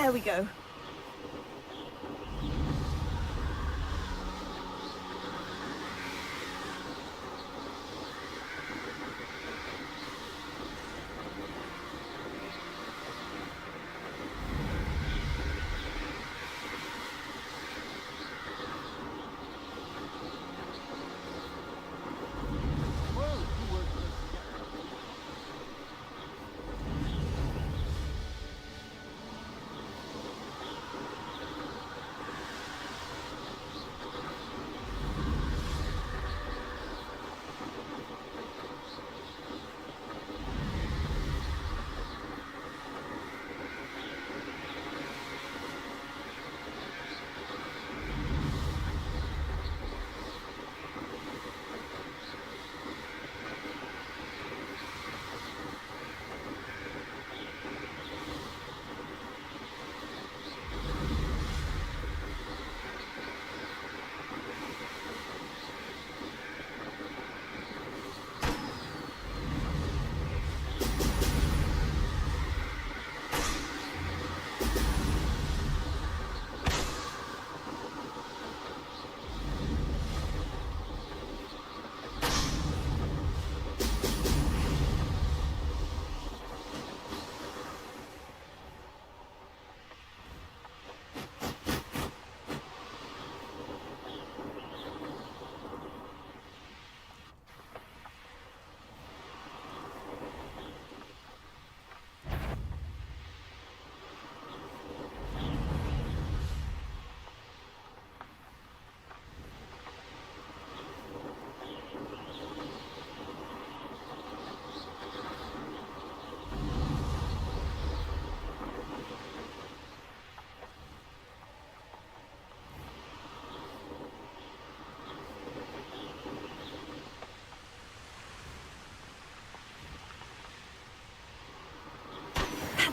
There we go.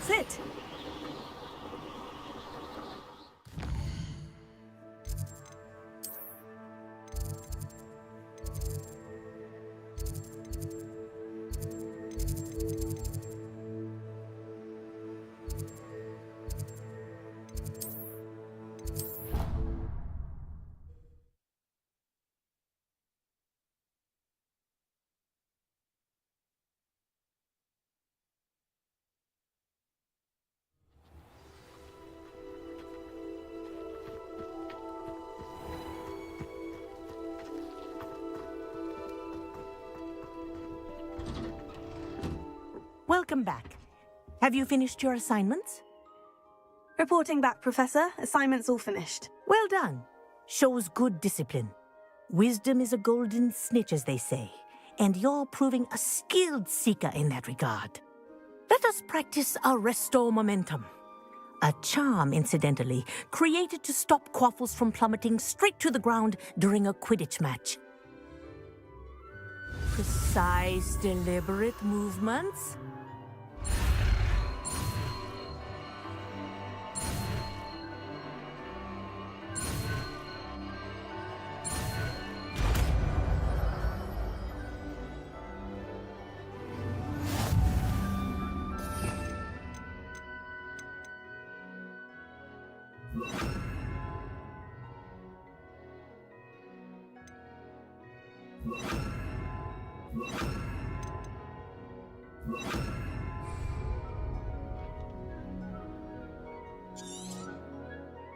That's it. Welcome back. Have you finished your assignments? Reporting back, Professor. Assignment's all finished. Well done. Shows good discipline. Wisdom is a golden snitch, as they say, and you're proving a skilled seeker in that regard. Let us practice our Restore Momentum. A charm, incidentally, created to stop Quaffles from plummeting straight to the ground during a Quidditch match. Precise, deliberate movements.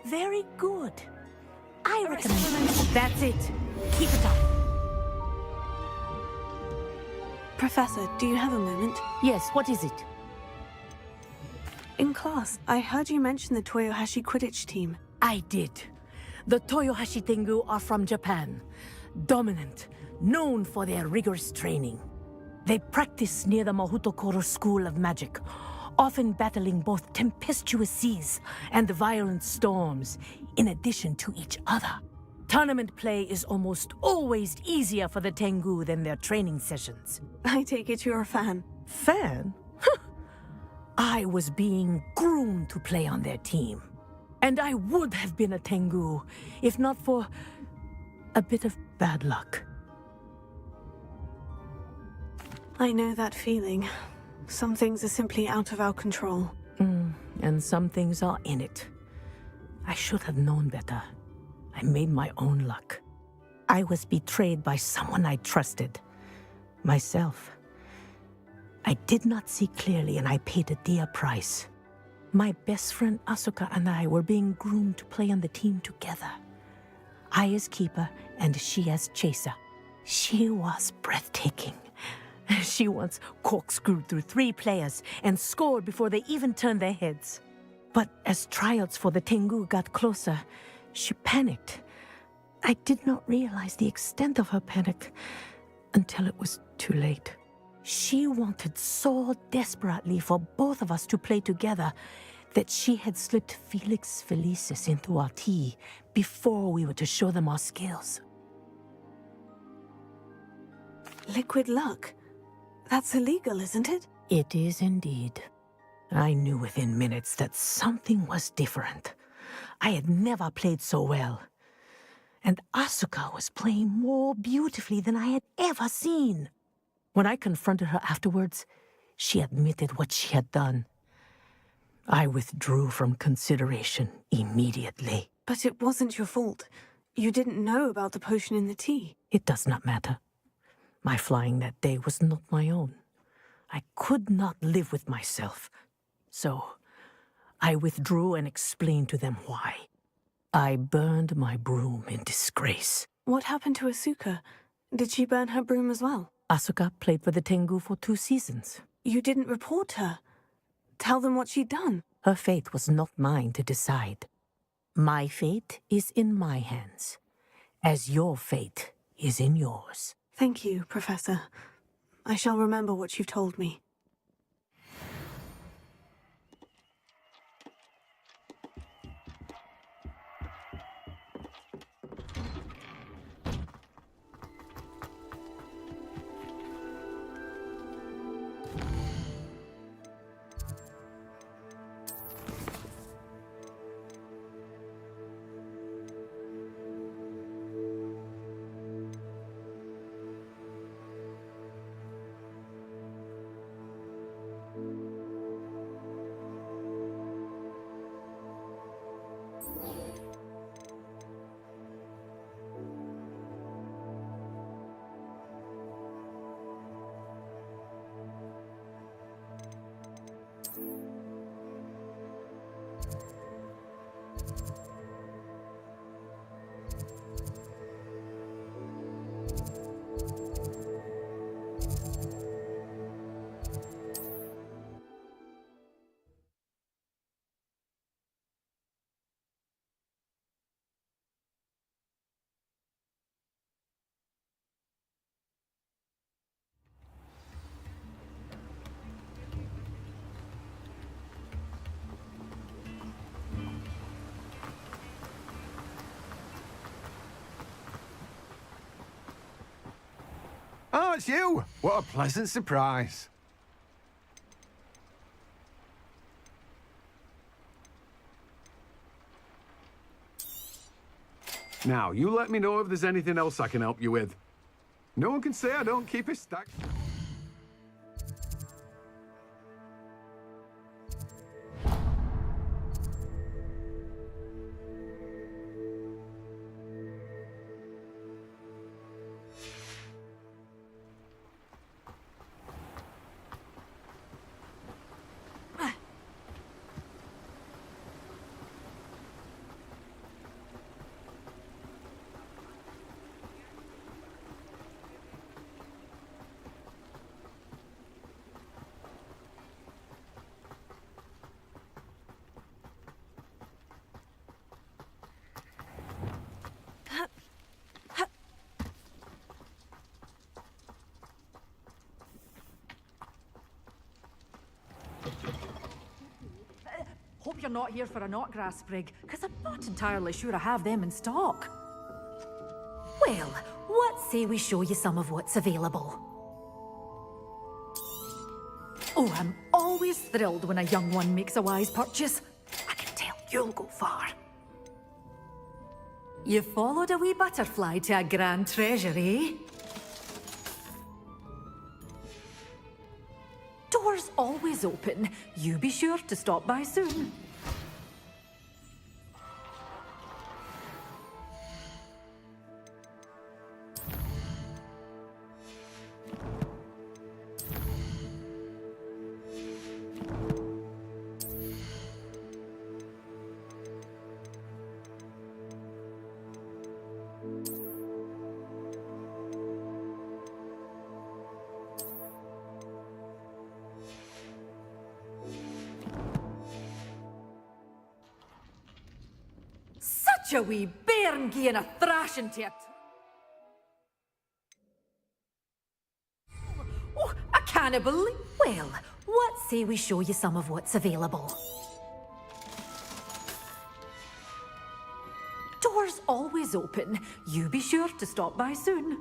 Very good. I recommend... That's it. Keep it up. Professor, do you have a moment? Yes, what is it? In class, I heard you mention the Toyohashi Quidditch team. I did. The Toyohashi Tengu are from Japan. Dominant, known for their rigorous training. They practice near the Mahutokoro School of Magic, often battling both tempestuous seas and violent storms, in addition to each other. Tournament play is almost always easier for the Tengu than their training sessions. I take it you're a fan. Fan? I was being groomed to play on their team. And I would have been a Tengu, if not for a bit of bad luck. I know that feeling. Some things are simply out of our control. and some things are in it. I should have known better. I made my own luck. I was betrayed by someone I trusted. Myself. I did not see clearly, and I paid a dear price. My best friend Asuka and I were being groomed to play on the team together. I as keeper, and she as chaser. She was breathtaking. She once corkscrewed through 3 players and scored before they even turned their heads. But as tryouts for the Tengu got closer, she panicked. I did not realize the extent of her panic until it was too late. She wanted so desperately for both of us to play together that she had slipped Felix Felicis into our tea before we were to show them our skills. Liquid luck? That's illegal, isn't it? It is indeed. I knew within minutes that something was different. I had never played so well. And Asuka was playing more beautifully than I had ever seen. When I confronted her afterwards, she admitted what she had done. I withdrew from consideration immediately. But it wasn't your fault. You didn't know about the potion in the tea. It does not matter. My flying that day was not my own. I could not live with myself. So, I withdrew and explained to them why. I burned my broom in disgrace. What happened to Asuka? Did she burn her broom as well? Asuka played for the Tengu for 2 seasons. You didn't report her. Tell them what she'd done. Her fate was not mine to decide. My fate is in my hands, as your fate is in yours. Thank you, Professor. I shall remember what you've told me. Oh, it's you! What a pleasant surprise. Now, you let me know if there's anything else I can help you with. No one can say I don't keep a stack. Hope you're not here for a knotgrass sprig, because I'm not entirely sure I have them in stock. Well, what say we show you some of what's available? Oh, I'm always thrilled when a young one makes a wise purchase. I can tell you'll go far. You followed a wee butterfly to a grand treasure, eh? Doors always open. You be sure to stop by soon. Such a wee bairn gieing a thrashing to it. Oh, a cannibal. Well, what say we show you some of what's available? Doors always open. You be sure to stop by soon.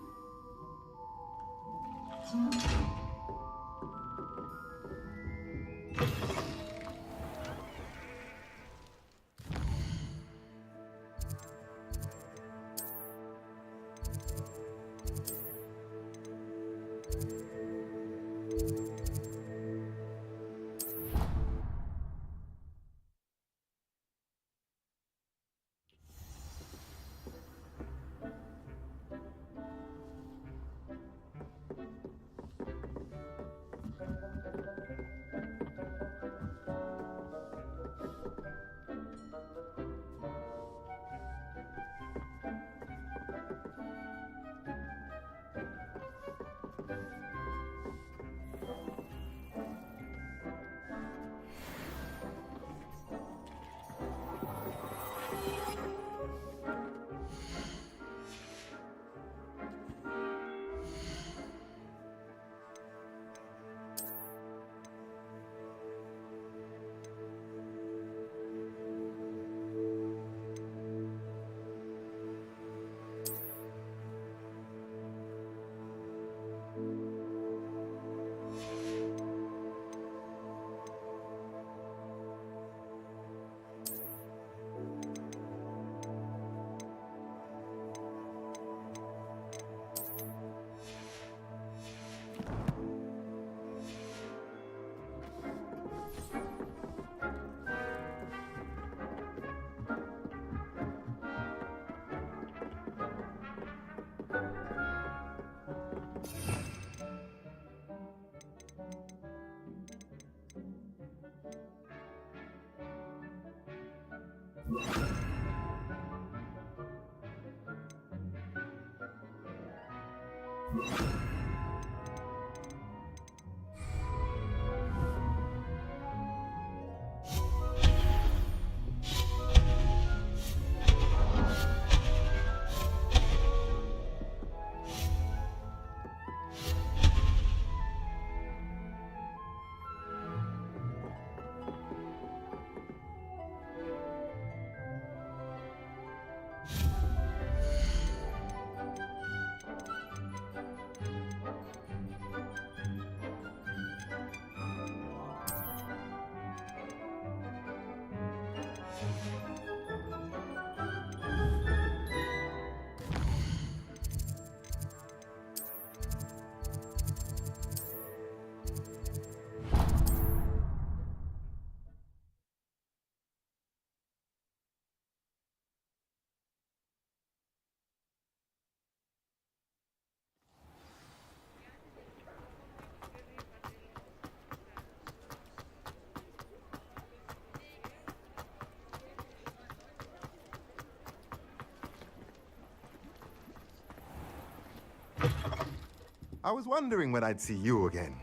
I was wondering when I'd see you again.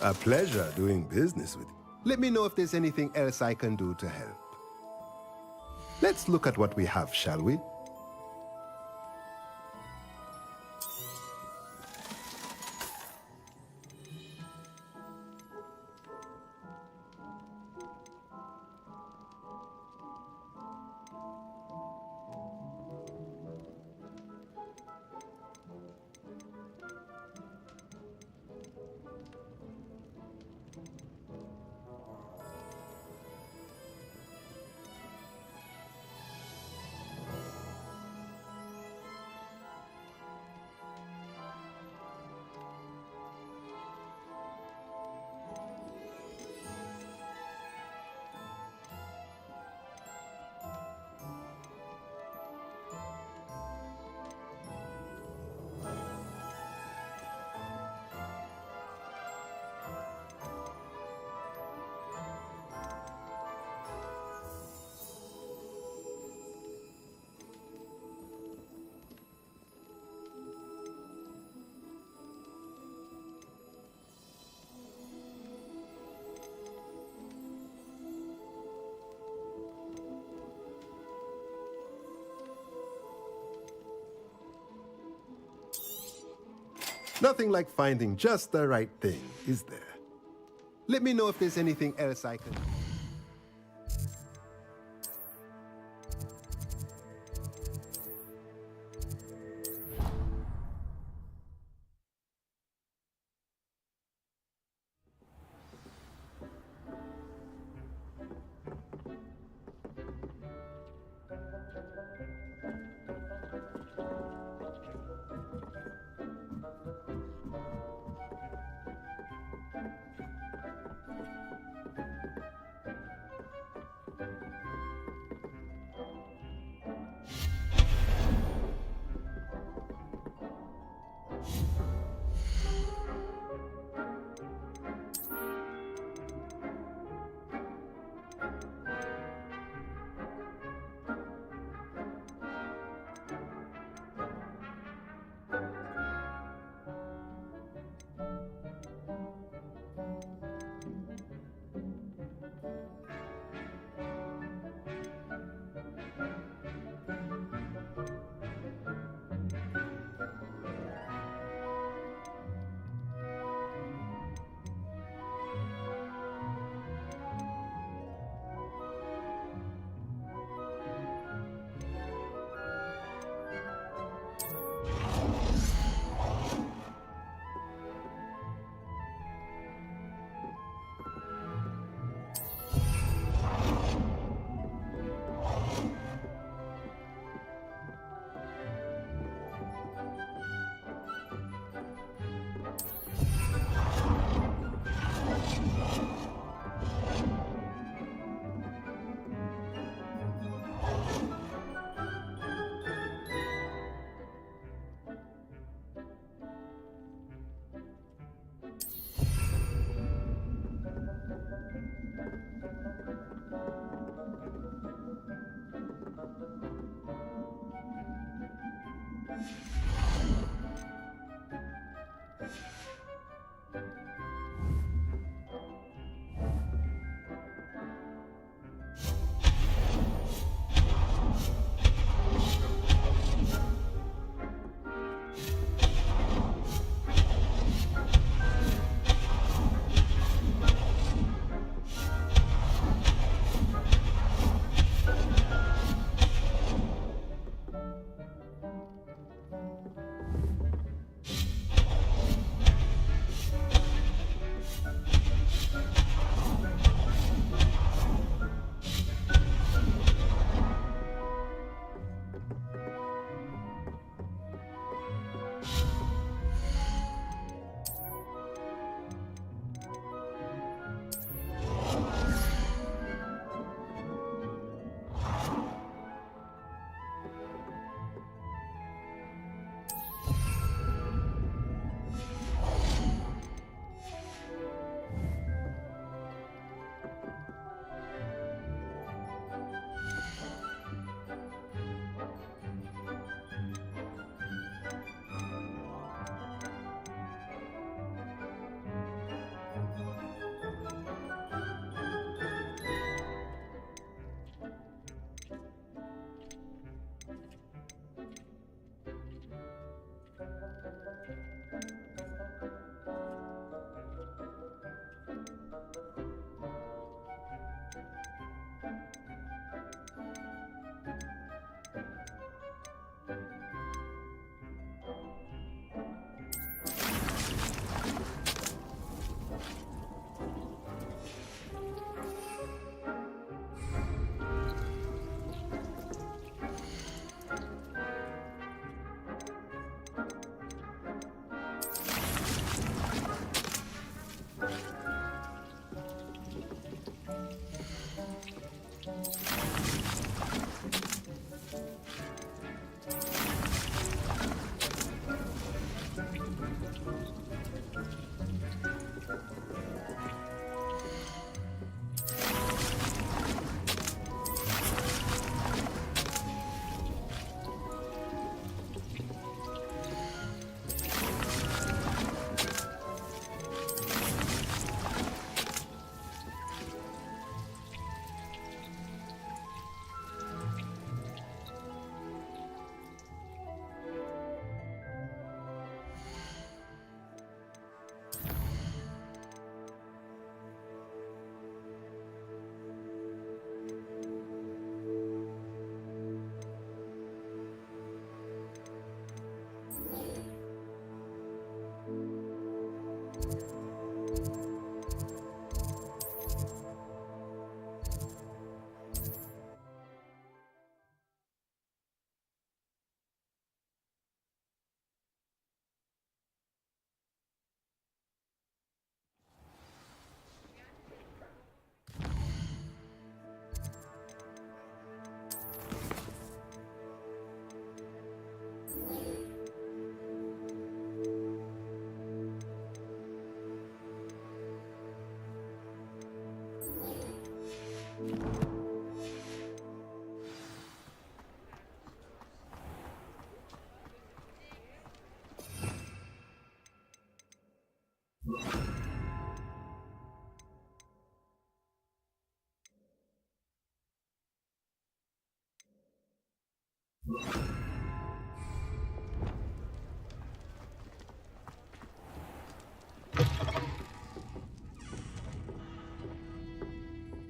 A pleasure doing business with you. Let me know if there's anything else I can do to help. Let's look at what we have, shall we? Nothing like finding just the right thing, is there? Let me know if there's anything else I can...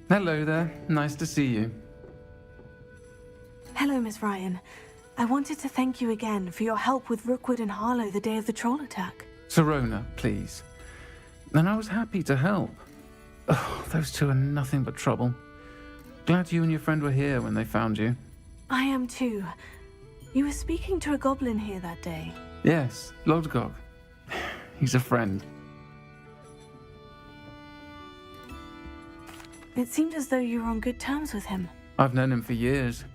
Hello there. Nice to see you. Hello, Miss Ryan. I wanted to thank you again for your help with Rookwood and Harlow the day of the troll attack. Sirona, please. And I was happy to help. Oh, those two are nothing but trouble. Glad you and your friend were here when they found you. I am too. You were speaking to a goblin here that day. Yes, Lodgok. He's a friend. It seemed as though you were on good terms with him. I've known him for years.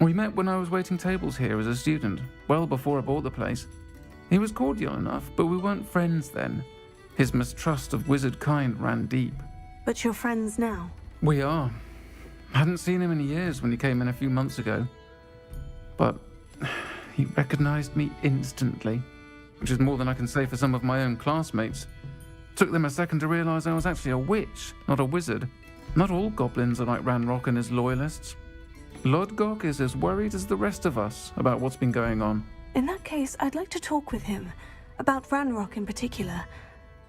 We met when I was waiting tables here as a student, well before I bought the place. He was cordial enough, but we weren't friends then. His mistrust of wizard kind ran deep. But you're friends now. We are. Hadn't seen him in years when he came in a few months ago. But he recognized me instantly, which is more than I can say for some of my own classmates. Took them a second to realize I was actually a witch, not a wizard. Not all goblins are like Ranrock and his loyalists. Lodgok is as worried as the rest of us about what's been going on. In that case, I'd like to talk with him. About Ranrock in particular.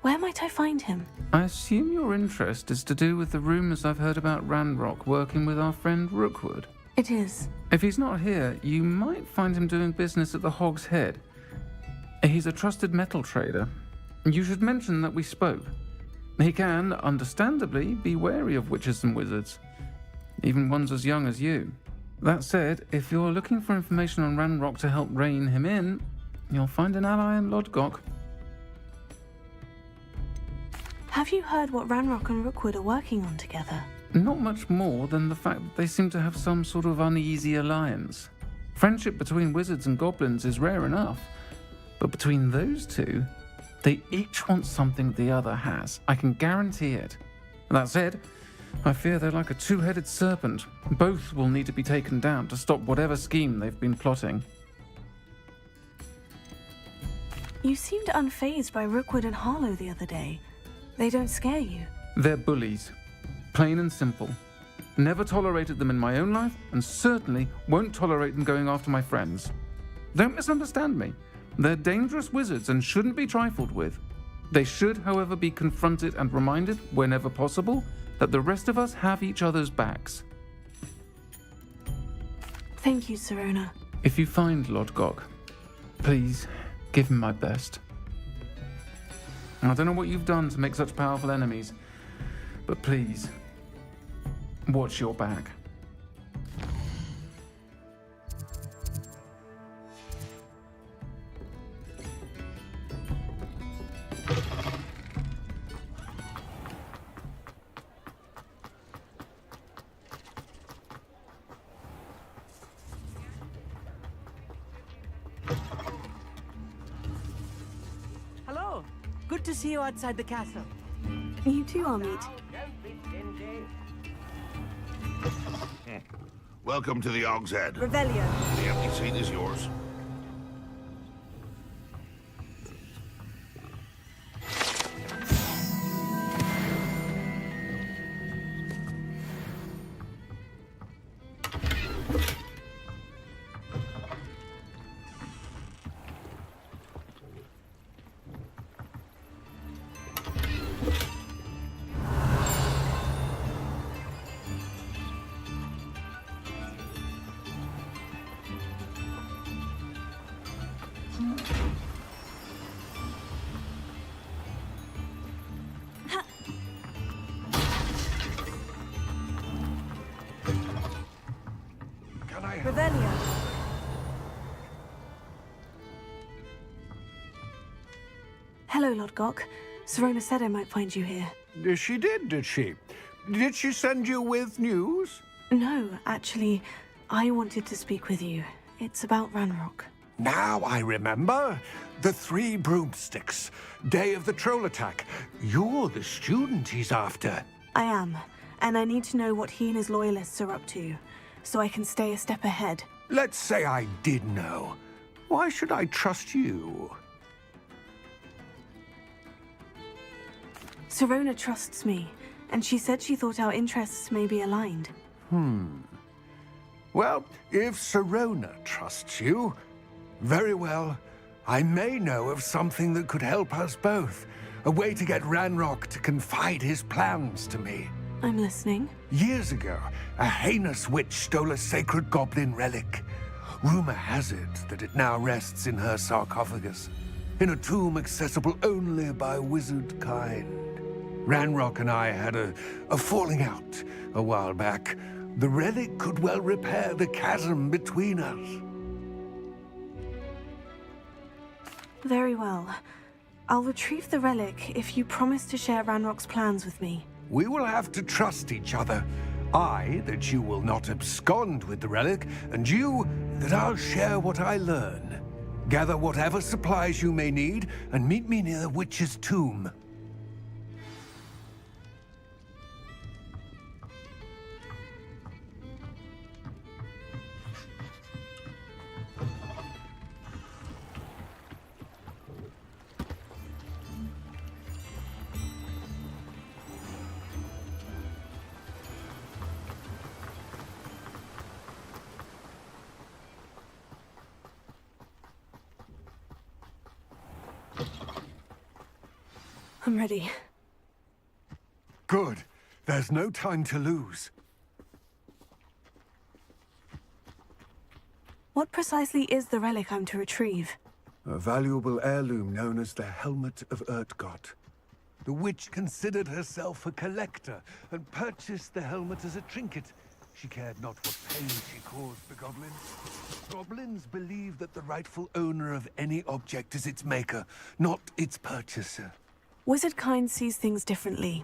Where might I find him? I assume your interest is to do with the rumors I've heard about Ranrock working with our friend Rookwood. It is. If he's not here, you might find him doing business at the Hog's Head. He's a trusted metal trader. You should mention that we spoke. He can, understandably, be wary of witches and wizards, even ones as young as you. That said, if you're looking for information on Ranrock to help rein him in, you'll find an ally in Lodgok. Have you heard what Ranrock and Rookwood are working on together? Not much more than the fact that they seem to have some sort of uneasy alliance. Friendship between wizards and goblins is rare enough, but between those two, they each want something the other has. I can guarantee it. That said, I fear they're like a two-headed serpent. Both will need to be taken down to stop whatever scheme they've been plotting. You seemed unfazed by Rookwood and Harlow the other day. They don't scare you. They're bullies. Plain and simple. Never tolerated them in my own life, and certainly won't tolerate them going after my friends. Don't misunderstand me. They're dangerous wizards and shouldn't be trifled with. They should, however, be confronted and reminded, whenever possible, that the rest of us have each other's backs. Thank you, Sirona. If you find Lodgok, please give him my best. I don't know what you've done to make such powerful enemies, but please, watch your back. Hello. Good to see you outside the castle. You too, Amit. Welcome to the Hog's Head. Revelio. The empty seat is yours. Revelio. Hello, Lodgok. Sirona said I might find you here. She did she? Did she send you with news? No, actually, I wanted to speak with you. It's about Ranrock. Now I remember. The 3 broomsticks. Day of the troll attack. You're the student he's after. I am, and I need to know what he and his loyalists are up to, so I can stay a step ahead. Let's say I did know. Why should I trust you? Sirona trusts me, and she said she thought our interests may be aligned. Well, if Sirona trusts you, very well. I may know of something that could help us both. A way to get Ranrock to confide his plans to me. I'm listening. Years ago, a heinous witch stole a sacred goblin relic. Rumor has it that it now rests in her sarcophagus, in a tomb accessible only by wizard kind. Ranrock and I had a falling out a while back. The relic could well repair the chasm between us. Very well. I'll retrieve the relic if you promise to share Ranrock's plans with me. We will have to trust each other. I, that you will not abscond with the relic, and you, that I'll share what I learn. Gather whatever supplies you may need, and meet me near the witch's tomb. I'm ready. Good. There's no time to lose. What precisely is the relic I'm to retrieve? A valuable heirloom known as the Helmet of Urtkot. The witch considered herself a collector and purchased the helmet as a trinket. She cared not what pain she caused the goblins. Goblins believe that the rightful owner of any object is its maker, not its purchaser. Wizard kind sees things differently.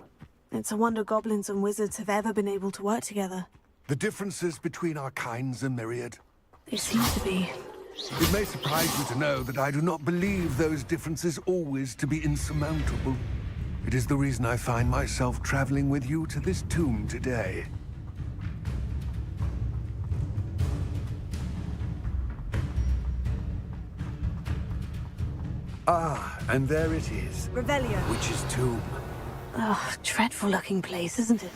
It's a wonder goblins and wizards have ever been able to work together. The differences between our kinds are myriad. They seem to be. It may surprise you to know that I do not believe those differences always to be insurmountable. It is the reason I find myself traveling with you to this tomb today. Ah, and there it is. Revelio. Witch's tomb. Ugh, dreadful looking place, isn't it?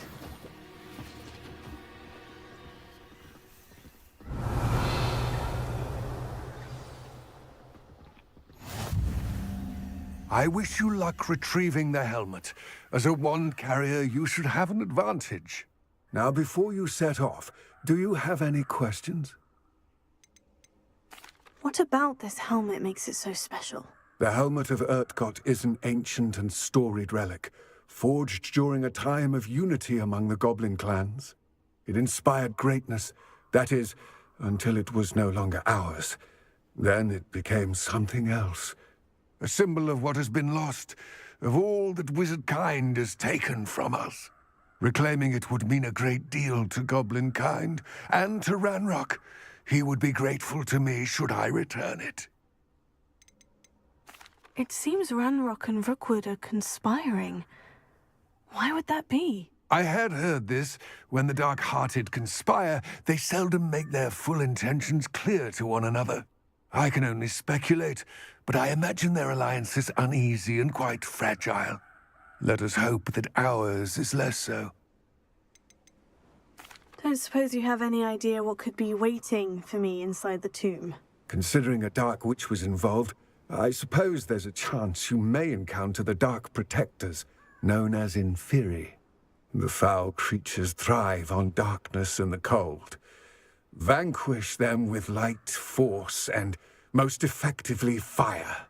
I wish you luck retrieving the helmet. As a wand carrier, you should have an advantage. Now, before you set off, do you have any questions? What about this helmet makes it so special? The Helmet of Urtkot is an ancient and storied relic, forged during a time of unity among the goblin clans. It inspired greatness, that is, until it was no longer ours. Then it became something else. A symbol of what has been lost, of all that wizard kind has taken from us. Reclaiming it would mean a great deal to goblin kind, and to Ranrock. He would be grateful to me should I return it. It seems Ranrock and Rookwood are conspiring. Why would that be? I had heard this. When the dark-hearted conspire, they seldom make their full intentions clear to one another. I can only speculate, but I imagine their alliance is uneasy and quite fragile. Let us hope that ours is less so. Don't suppose you have any idea what could be waiting for me inside the tomb? Considering a dark witch was involved, I suppose there's a chance you may encounter the Dark Protectors, known as Inferi. The foul creatures thrive on darkness and the cold. Vanquish them with light, force, and most effectively fire.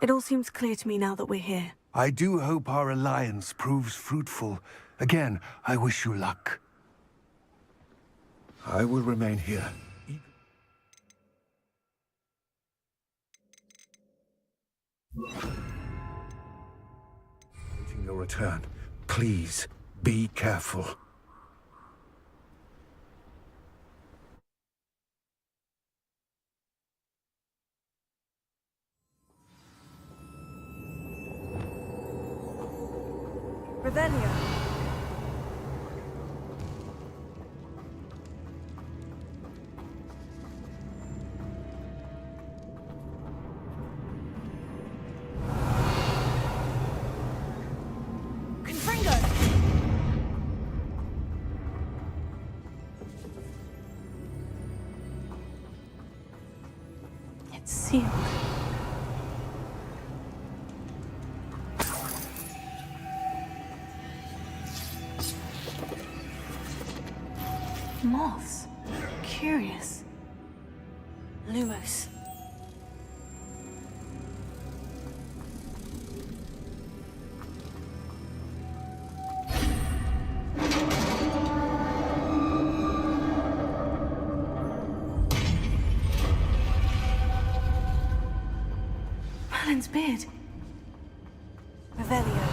It all seems clear to me now that we're here. I do hope our alliance proves fruitful. Again, I wish you luck. I will remain here. Waiting your return. Please, be careful. Revelio. It's sealed. Moths. Curious. Lumos. Merlin's beard. Revelio.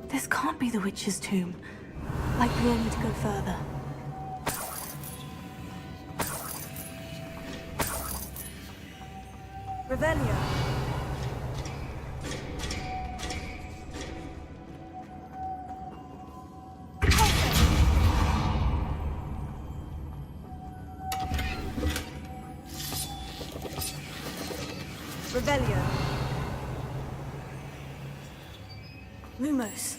This can't be the witch's tomb. Likely I need to go further. Revelio. Revelio. Lumos.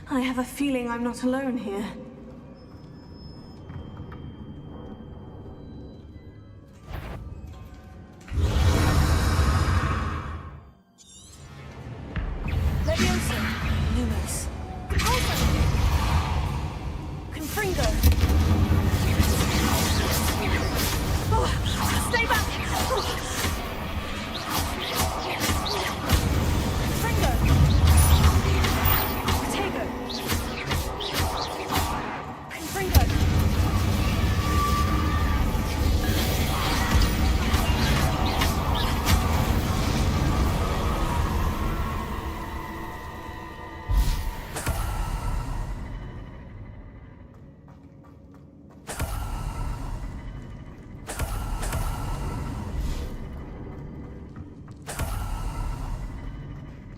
I have a feeling I'm not alone here. Leviosa. Lumos. Confringo. Oh, stay back!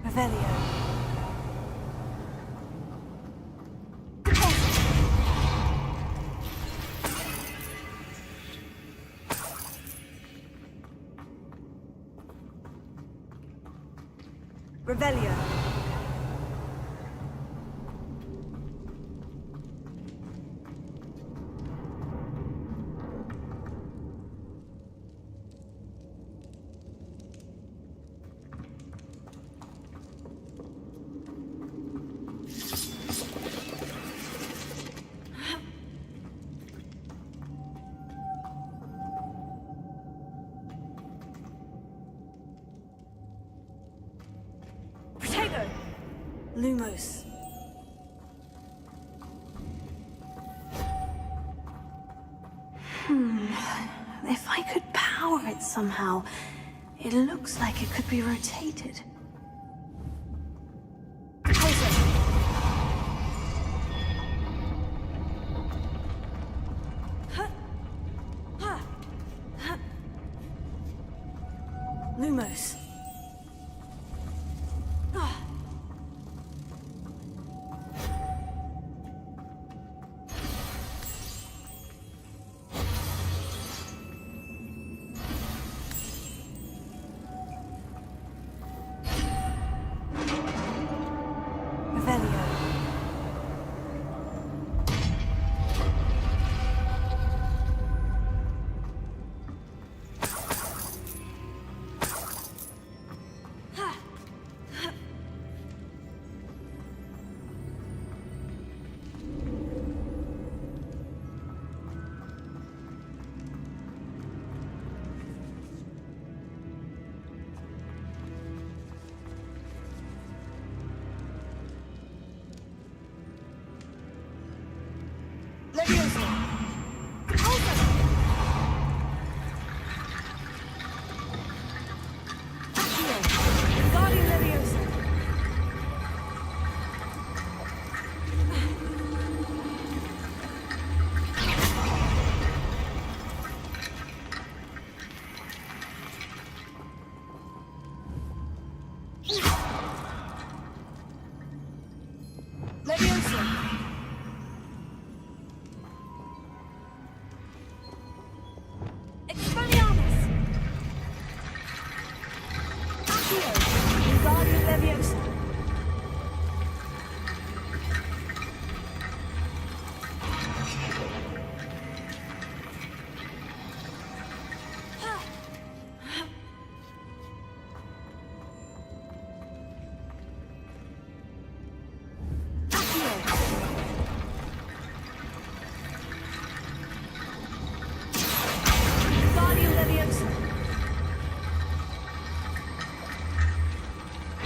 Revelio. Revelio. Lumos. If I could power it somehow, it looks like it could be rotated. Lumos.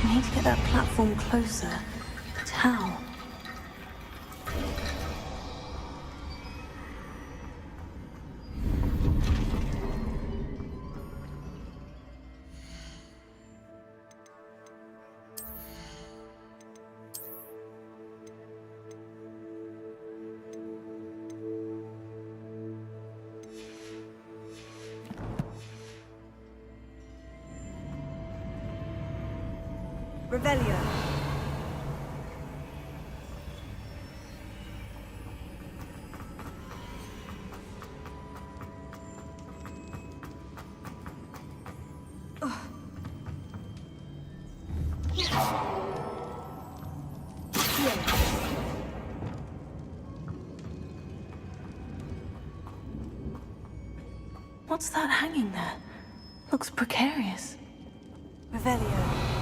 I need to get that platform closer. But how? Revelio. What's that hanging there? Looks precarious. Revelio.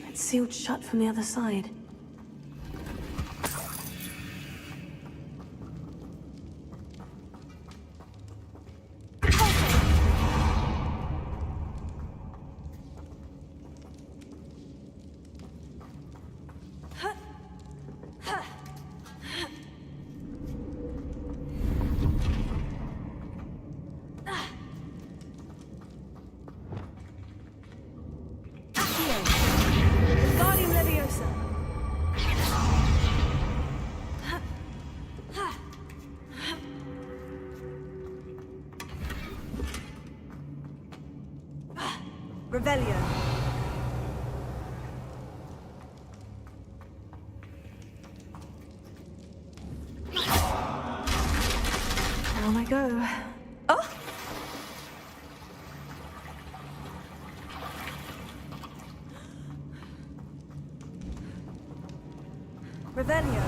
It's sealed shut from the other side. Revelio. Down I go. Oh! Revelio.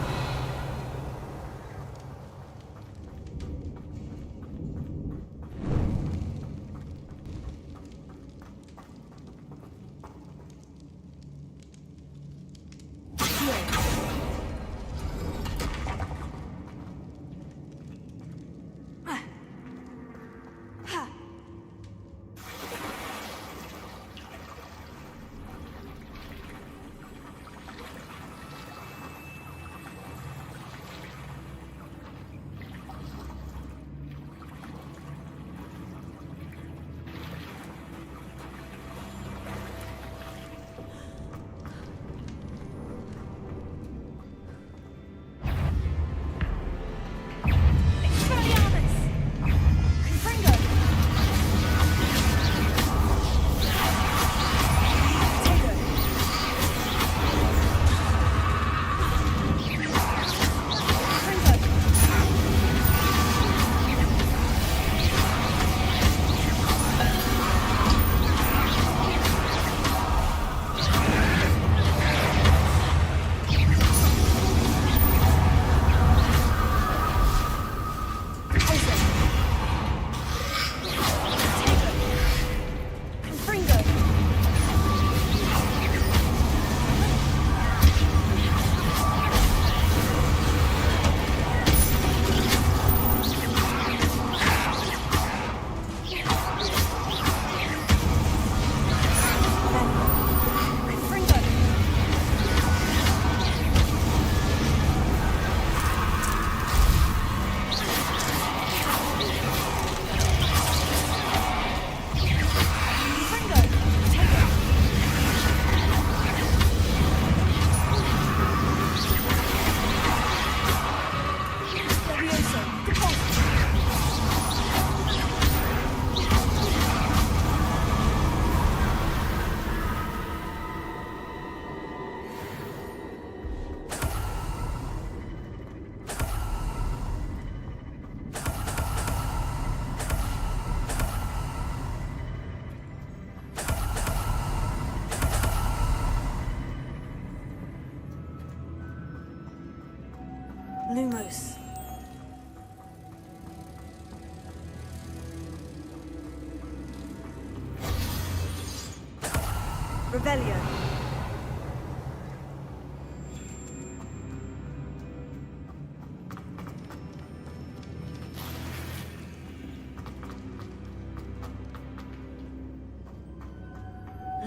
Revelio.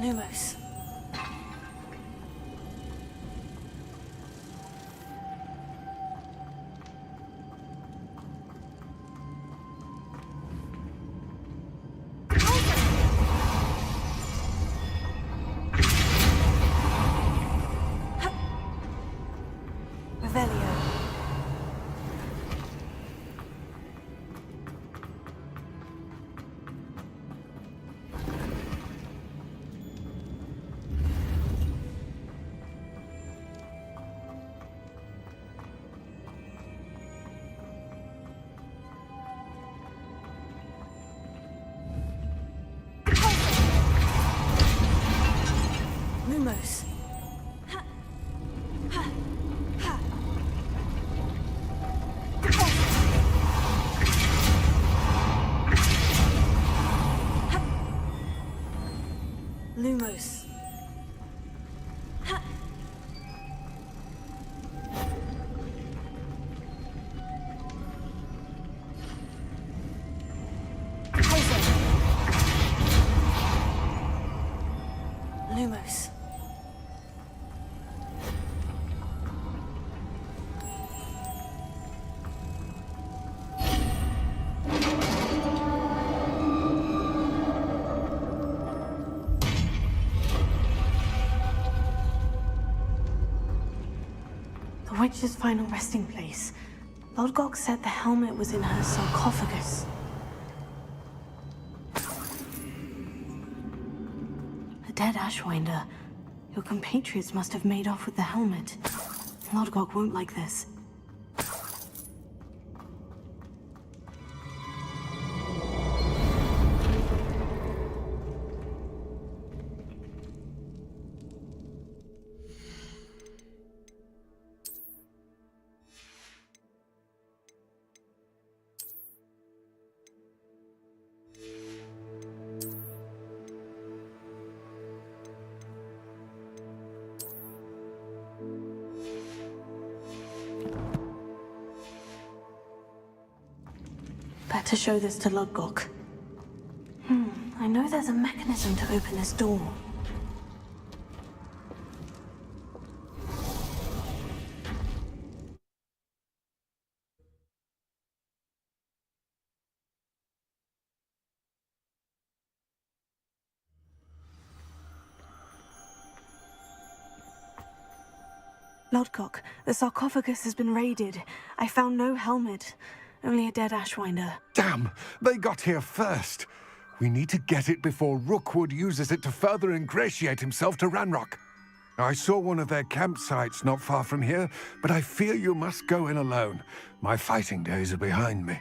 Lumos. Revelio. Lumos. Lumos. Lumos. The witch's final resting place. Lodgok said the helmet was in her sarcophagus. A dead Ashwinder. Your compatriots must have made off with the helmet. Lodgok won't like this. Better show this to Lodgok. I know there's a mechanism to open this door. Lodgok, the sarcophagus has been raided. I found no helmet, only a dead Ashwinder. Damn! They got here first. We need to get it before Rookwood uses it to further ingratiate himself to Ranrock. I saw one of their campsites not far from here, but I fear you must go in alone. My fighting days are behind me.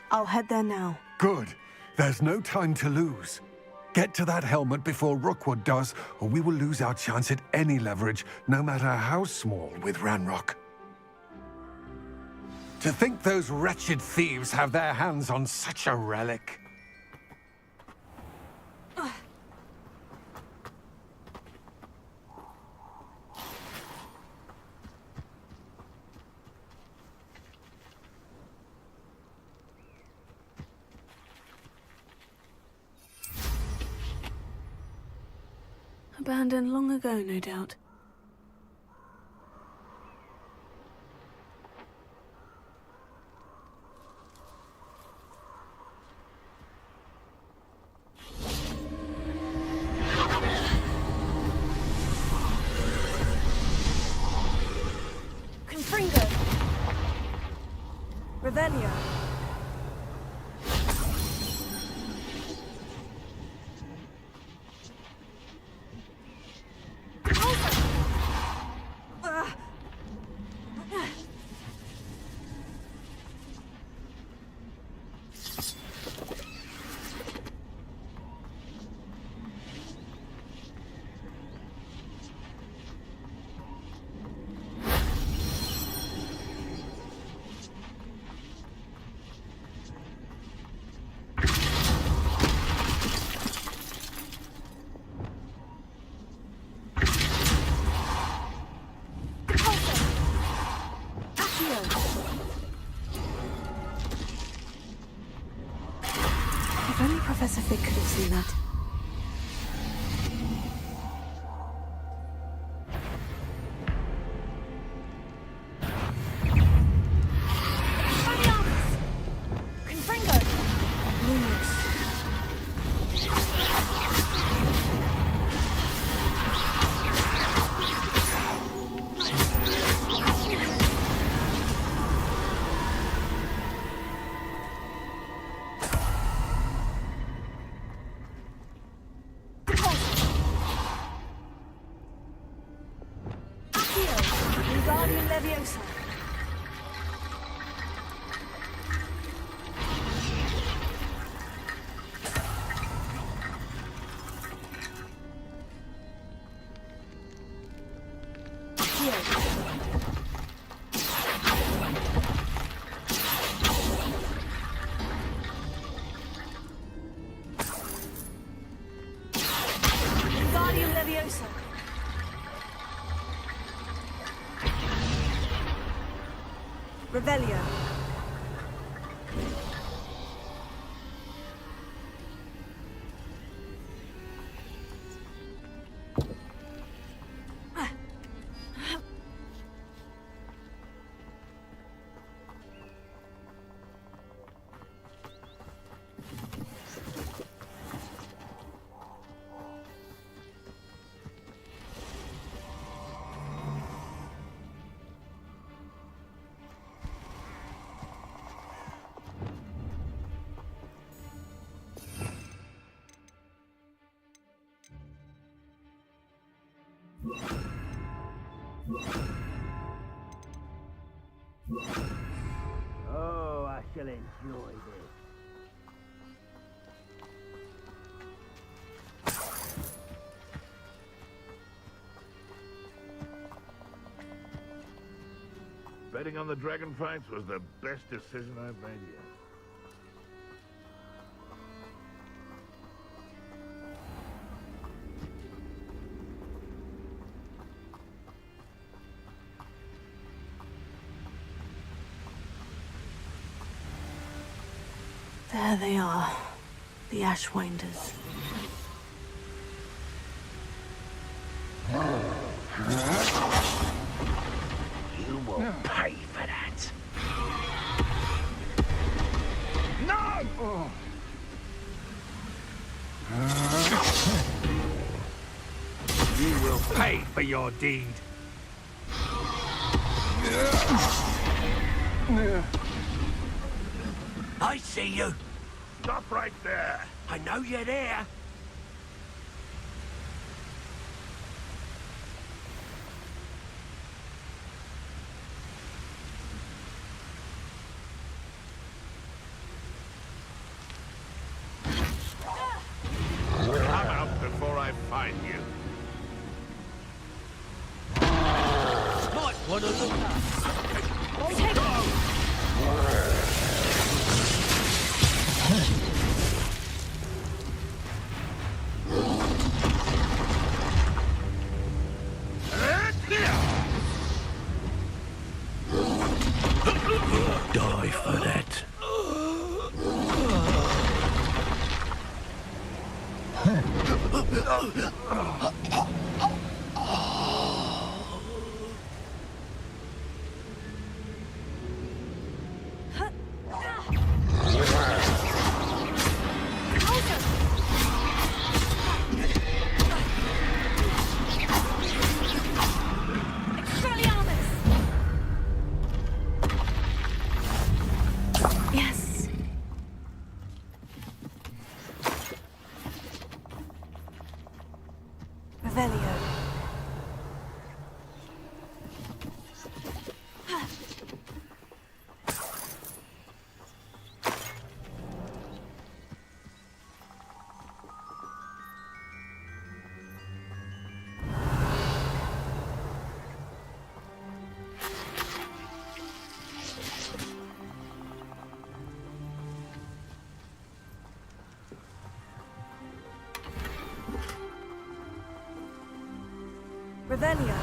I'll head there now. Good. There's no time to lose. Get to that helmet before Rookwood does, or we will lose our chance at any leverage, no matter how small, with Ranrock. To think those wretched thieves have their hands on such a relic. Abandoned long ago, no doubt. Confringo. Revelio. Accio. If only Professor Fig could have seen that. Leviosa. Wingardium Leviosa. Revelio. Oh, I shall enjoy this. Betting on the dragon fights was the best decision I've made yet. There they are, the Ashwinders. You will pay for that. No! You will pay for your deed. I see you. Stop right there! I know you're there. Come out before I find you. Might want to look up. Die for that. Yes. Revelio. Revelio.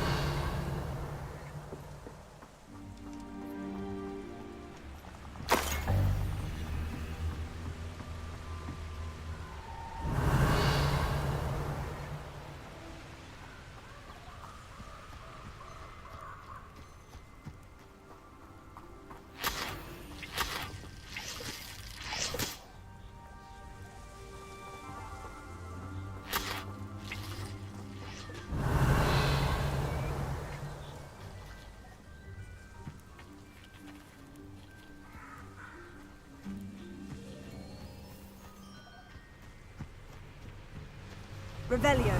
Revelio.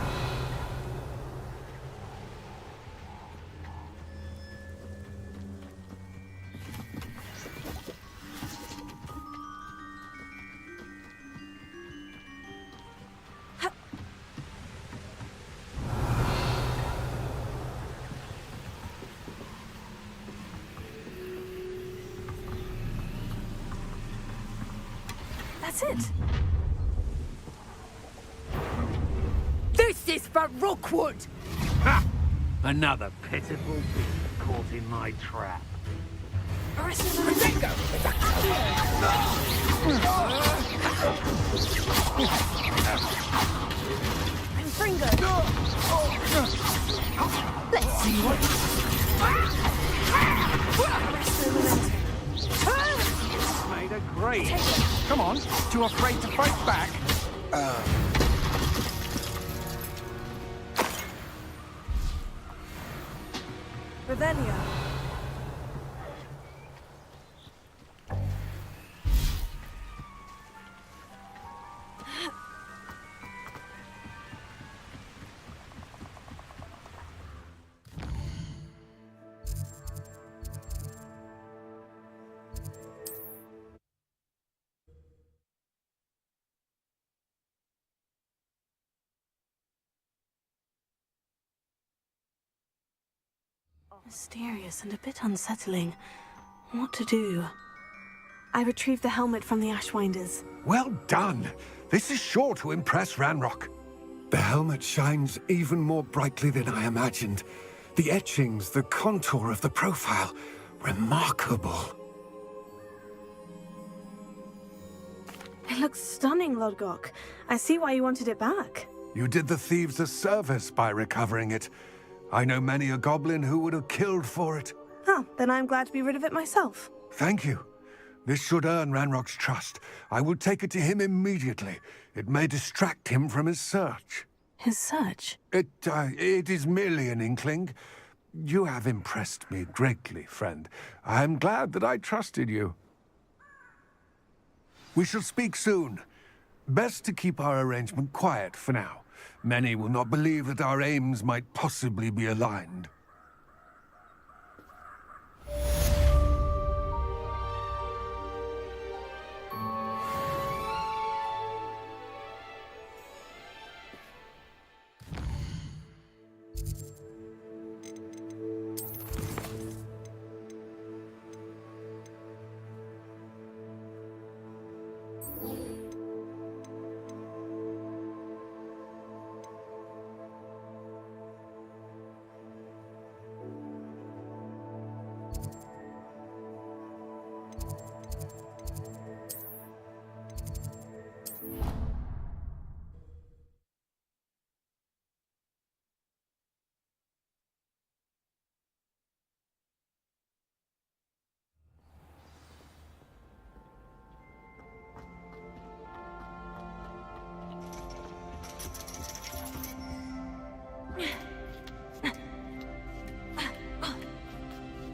That's it. This is for Rookwood! Ha! Another pitiful beast caught in my trap. I'm Fringo. Let's see what... Made a great. Come on, too afraid to fight back? Revelio. Mysterious and a bit unsettling. What to do? I retrieved the helmet from the Ashwinders. Well done! This is sure to impress Ranrock. The helmet shines even more brightly than I imagined. The etchings, the contour of the profile. Remarkable. It looks stunning, Lodgok. I see why you wanted it back. You did the thieves a service by recovering it. I know many a goblin who would have killed for it. Oh, then I'm glad to be rid of it myself. Thank you. This should earn Ranrock's trust. I will take it to him immediately. It may distract him from his search. His search? It is merely an inkling. You have impressed me greatly, friend. I am glad that I trusted you. We shall speak soon. Best to keep our arrangement quiet for now. Many will not believe that our aims might possibly be aligned.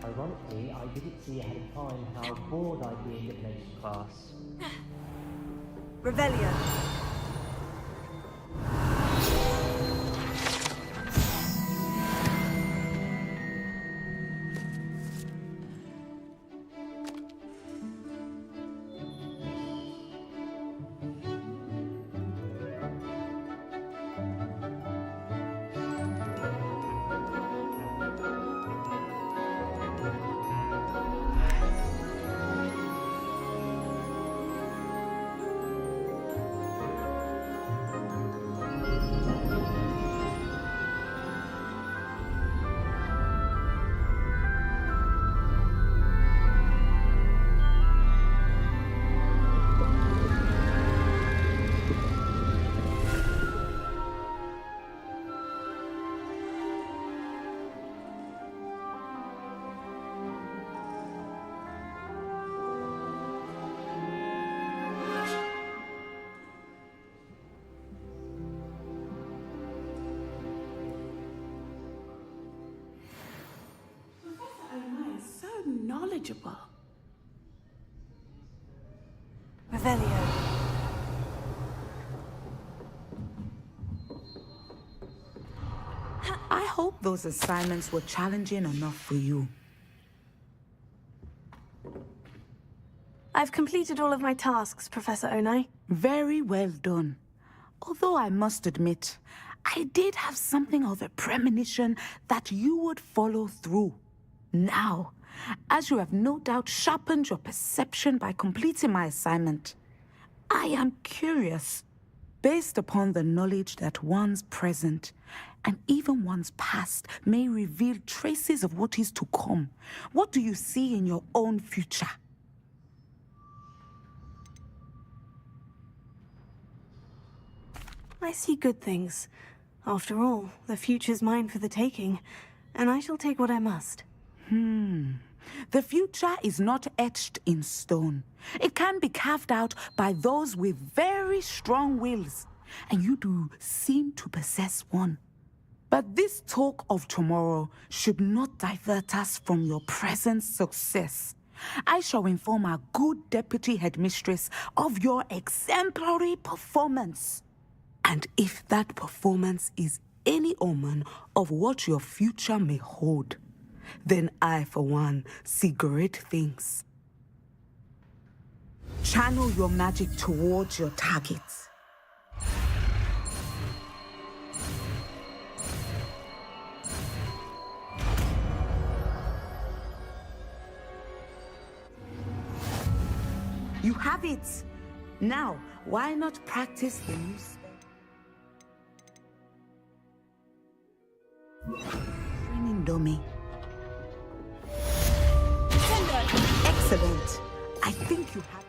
Ironically, I didn't see ahead of time how bored I'd be in divination class. Revelio. Knowledgeable. Revelio. those assignments were challenging enough for you. I've completed all of my tasks, Professor Onai. Very well done. Although I must admit, I did have something of a premonition that you would follow through. Now, as you have no doubt sharpened your perception by completing my assignment, I am curious, based upon the knowledge that one's present and even one's past may reveal traces of what is to come. What do you see in your own future? I see good things. After all, the future's mine for the taking, and I shall take what I must. The future is not etched in stone. It can be carved out by those with very strong wills, and you do seem to possess one. But this talk of tomorrow should not divert us from your present success. I shall inform our good deputy headmistress of your exemplary performance. And if that performance is any omen of what your future may hold, then I, for one, see great things. Channel your magic towards your targets. You have it! Now, why not practice the new spell? Training dummy. Excellent. I think you have...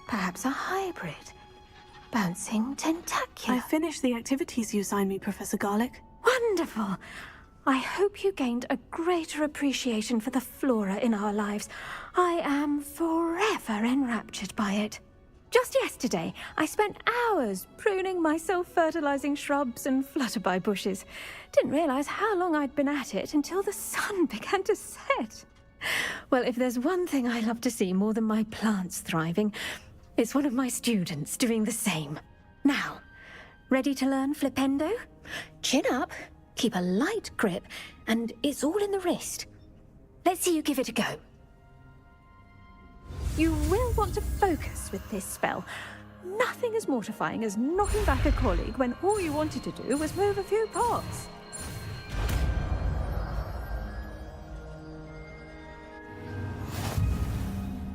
Perhaps a hybrid. Bouncing tentacular. I finished the activities you assigned me, Professor Garlick. Wonderful. wonderful. I hope you gained a greater appreciation for the flora in our lives. I am forever enraptured by it. Just yesterday, I spent hours pruning my self-fertilizing shrubs and flutterby bushes. Didn't realize how long I'd been at it until the sun began to set. Well, if there's one thing I love to see more than my plants thriving, it's one of my students doing the same. Now, ready to learn Flipendo? Chin up, keep a light grip, and it's all in the wrist. Let's see you give it a go. You will want to focus with this spell. Nothing as mortifying as knocking back a colleague when all you wanted to do was move a few pots.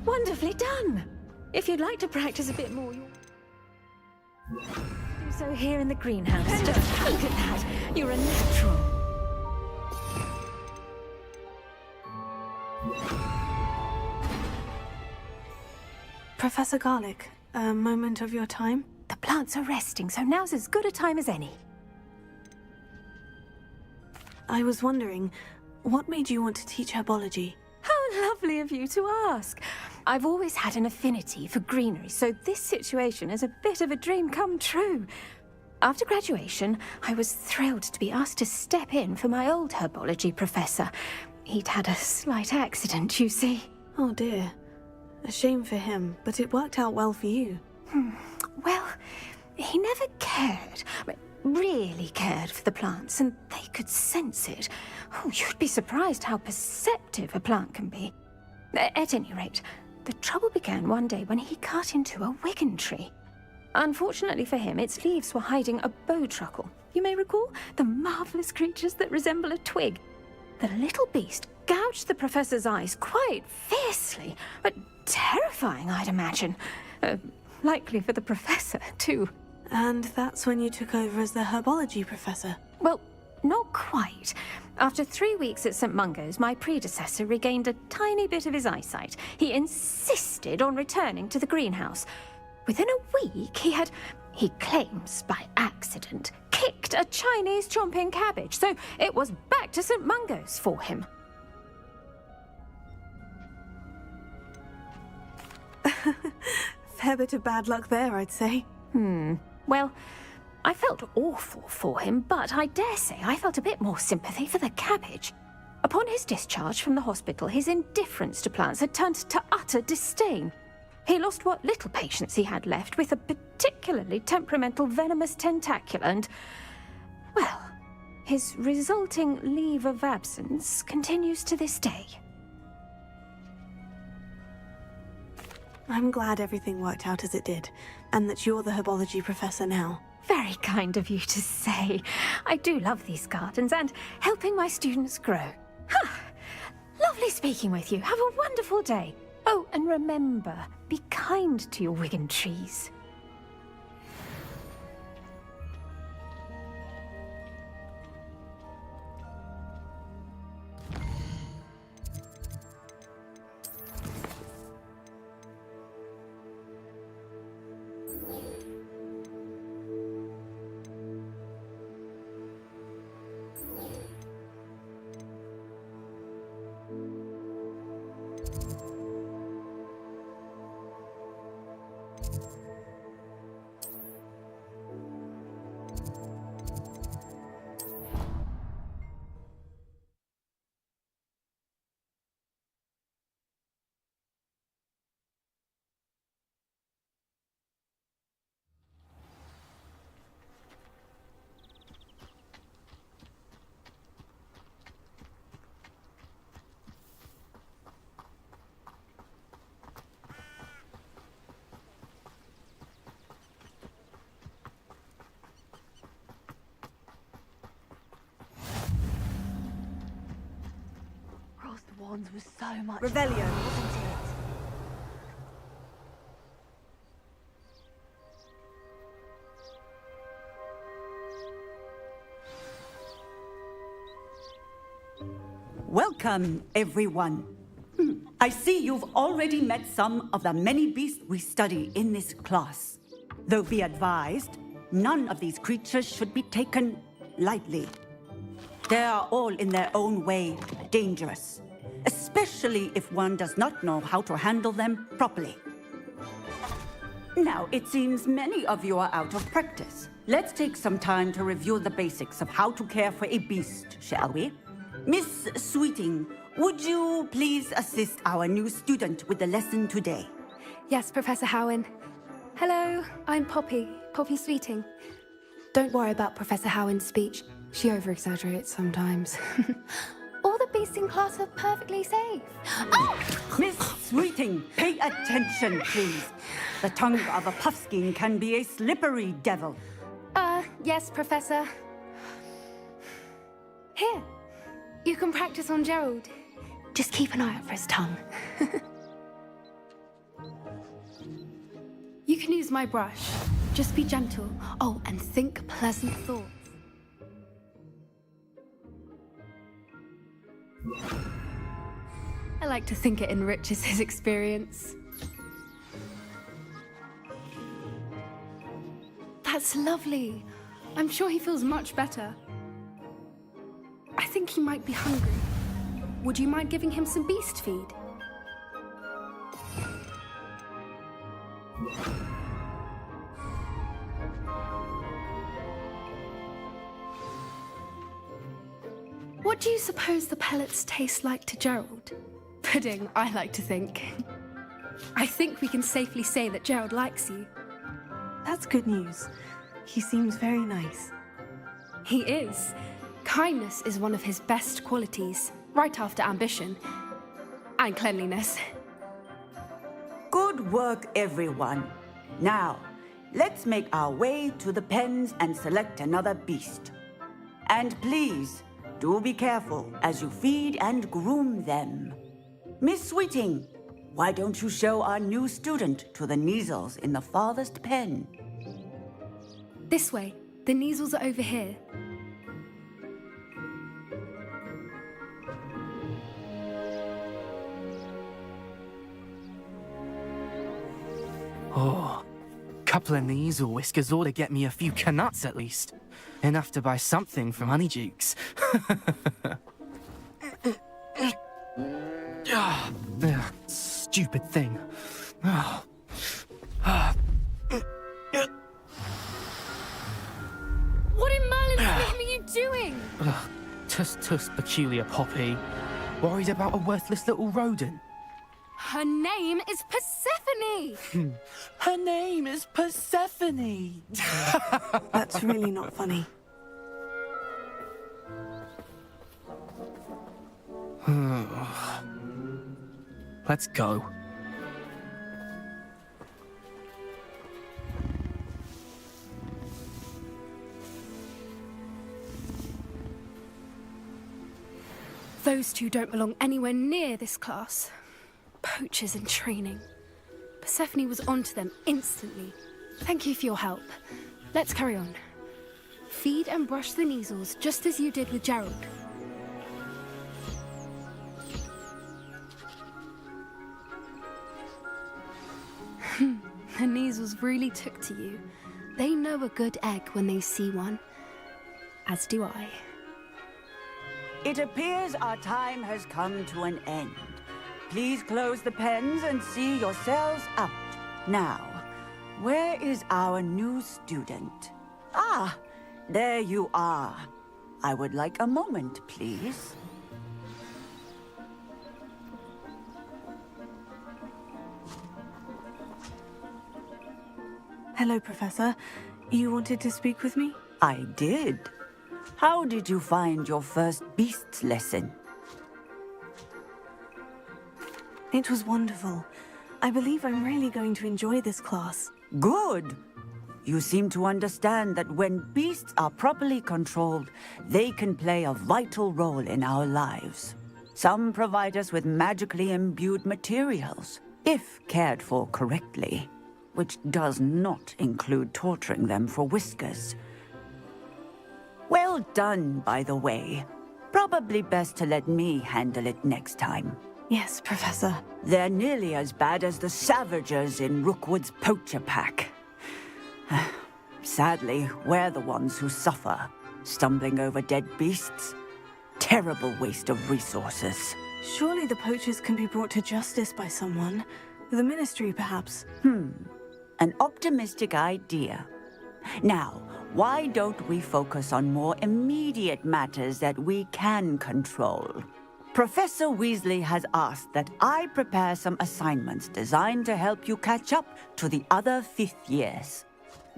Wonderfully done! If you'd like to practice a bit more, you'll do so here in the greenhouse. Just look at that! You're a natural. Professor Garlic, a moment of your time? The plants are resting, so now's as good a time as any. I was wondering, what made you want to teach herbology? How lovely of you to ask. I've always had an affinity for greenery, so this situation is a bit of a dream come true. After graduation, I was thrilled to be asked to step in for my old herbology professor. He'd had a slight accident, you see. Oh dear. A shame for him, but it worked out well for you. Well, he never cared, really cared for the plants, and they could sense it. Oh, you'd be surprised how perceptive a plant can be. At any rate, the trouble began one day when he cut into a wigan tree. Unfortunately for him, its leaves were hiding a bowtruckle. You may recall the marvelous creatures that resemble a twig. The little beast gouged the professor's eyes quite fiercely, but terrifying, I'd imagine. Likely for the professor, too. And that's when you took over as the herbology professor? Well, not quite. After 3 weeks at St. Mungo's, my predecessor regained a tiny bit of his eyesight. He insisted on returning to the greenhouse. Within a week, he claims by accident, kicked a Chinese chomping cabbage, so it was back to St. Mungo's for him. Fair bit of bad luck there, I'd say. Well, I felt awful for him, but I dare say I felt a bit more sympathy for the cabbage. Upon his discharge from the hospital, his indifference to plants had turned to utter disdain. He lost what little patience he had left with a particularly temperamental venomous tentacula and, well, his resulting leave of absence continues to this day. I'm glad everything worked out as it did, and that you're the herbology professor now. Very kind of you to say. I do love these gardens and helping my students grow. Lovely speaking with you. Have a wonderful day. Oh, and remember, be kind to your wigan trees. The Wands was so much Revelio. fun, wasn't it? Welcome, everyone. I see you've already met some of the many beasts we study in this class. Though be advised, none of these creatures should be taken lightly. They are all in their own way dangerous, especially if one does not know how to handle them properly. Now, it seems many of you are out of practice. Let's take some time to review the basics of how to care for a beast, shall we? Miss Sweeting, would you please assist our new student with the lesson today? Yes, Professor Howen. Hello, I'm Poppy Sweeting. Don't worry about Professor Howen's speech. She over-exaggerates sometimes. All the beasts in class are perfectly safe. Oh! Miss Sweeting, pay attention, please. The tongue of a puffskein can be a slippery devil. Yes, Professor. Here, you can practice on Gerald. Just keep an eye out for his tongue. You can use my brush. Just be gentle. Oh, and think pleasant thoughts. I like to think it enriches his experience. That's lovely. I'm sure he feels much better. I think he might be hungry. Would you mind giving him some beast feed? What do you suppose the pellets taste like to Gerald? Pudding, I like to think. I think we can safely say that Gerald likes you. That's good news. He seems very nice. He is. Kindness is one of his best qualities, right after ambition. And cleanliness. Good work, everyone. Now, let's make our way to the pens and select another beast. And please, do be careful as you feed and groom them. Miss Sweeting, why don't you show our new student to the Neasels in the farthest pen? This way. The Neasels are over here. Oh, couple of Neasel whiskers ought to get me a few canuts at least. Enough to buy something from Honeydukes. Stupid thing. What in Merlin's name are you doing? Tuss, peculiar Poppy. Worried about a worthless little rodent? Her name is Persephone! Her name is Persephone! That's really not funny. Let's go. Those two don't belong anywhere near this class. Poachers in training. Persephone was onto them instantly. Thank you for your help. Let's carry on. Feed and brush the Neasels just as you did with Gerald. The Neasels really took to you. They know a good egg when they see one. As do I. It appears our time has come to an end. Please close the pens and see yourselves out. Now, where is our new student? Ah, there you are. I would like a moment, please. Hello, Professor. You wanted to speak with me? I did. How did you find your first beasts lesson? It was wonderful. I believe I'm really going to enjoy this class. Good. You seem to understand that when beasts are properly controlled, they can play a vital role in our lives. Some provide us with magically imbued materials, if cared for correctly, which does not include torturing them for whiskers. Well done, by the way. Probably best to let me handle it next time. Yes, Professor. They're nearly as bad as the Savagers in Rookwood's poacher pack. Sadly, we're the ones who suffer, stumbling over dead beasts. terrible waste of resources. Surely the poachers can be brought to justice by someone. The Ministry, perhaps. An optimistic idea. Now, why don't we focus on more immediate matters that we can control? Professor Weasley has asked that I prepare some assignments designed to help you catch up to the other fifth years.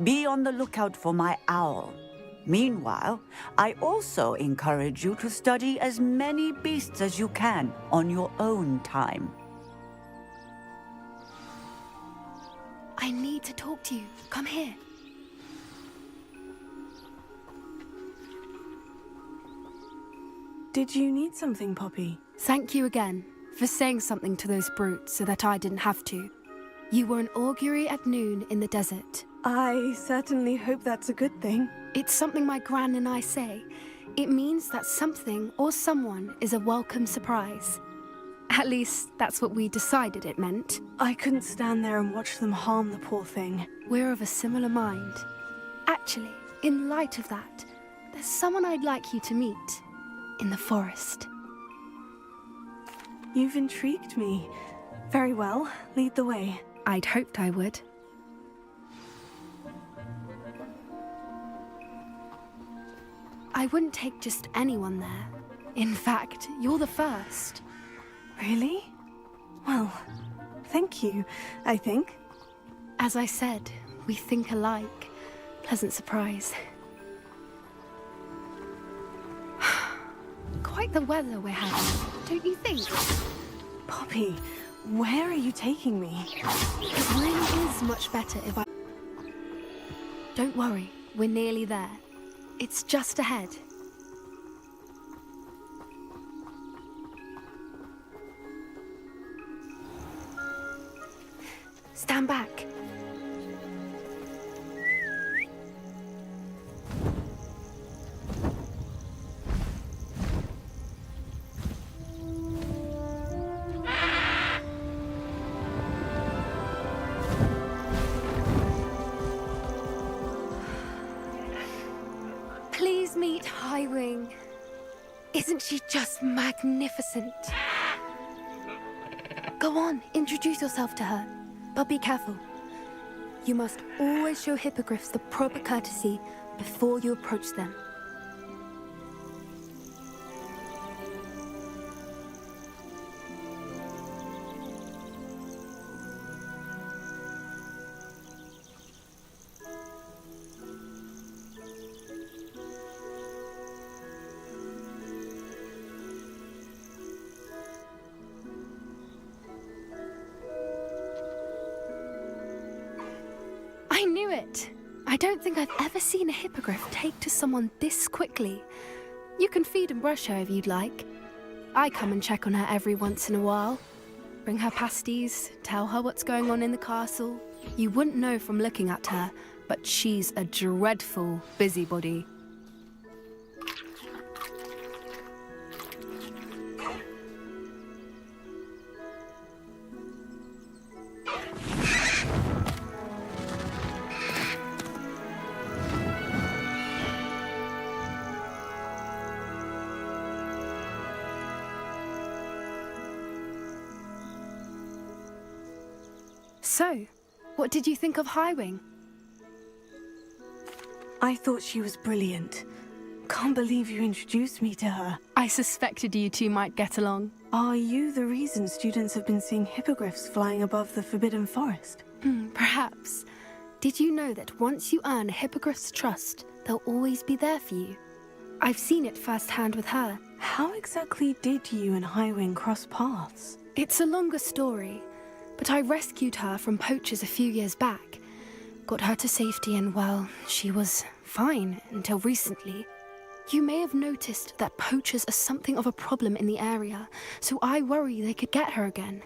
Be on the lookout for my owl. Meanwhile, I also encourage you to study as many beasts as you can on your own time. I need to talk to you. Come here. Did you need something, Poppy? Thank you again for saying something to those brutes so that I didn't have to. You were an augury at noon in the desert. I certainly hope that's a good thing. It's something my gran and I say. It means that something or someone is a welcome surprise. At least, that's what we decided it meant. I couldn't stand there and watch them harm the poor thing. We're of a similar mind. Actually, in light of that, there's someone I'd like you to meet. In the forest. You've intrigued me. Very well, lead the way. I'd hoped I would. I wouldn't take just anyone there. In fact, you're the first. Really? Well, thank you, I think. As I said, we think alike. Pleasant surprise. Quite the weather we're having, don't you think? Poppy, where are you taking me? It really is much better if I... Don't worry, we're nearly there. It's just ahead. Stand back. Please meet Highwing. Isn't she just magnificent? Go on, introduce yourself to her. But be careful. You must always show hippogriffs the proper courtesy before you approach them. I knew it! I don't think I've ever seen a hippogriff take to someone this quickly. You can feed and brush her if you'd like. I come and check on her every once in a while. Bring her pasties, tell her what's going on in the castle. You wouldn't know from looking at her, but she's a dreadful busybody. So, what did you think of Highwing? I thought she was brilliant. Can't believe you introduced me to her. I suspected you two might get along. Are you the reason students have been seeing hippogriffs flying above the Forbidden Forest? Perhaps. Did you know that once you earn a hippogriff's trust, they'll always be there for you? I've seen it firsthand with her. How exactly did you and Highwing cross paths? It's a longer story, but I rescued her from poachers a few years back. Got her to safety and, well, she was fine until recently. You may have noticed that poachers are something of a problem in the area, so I worry they could get her again.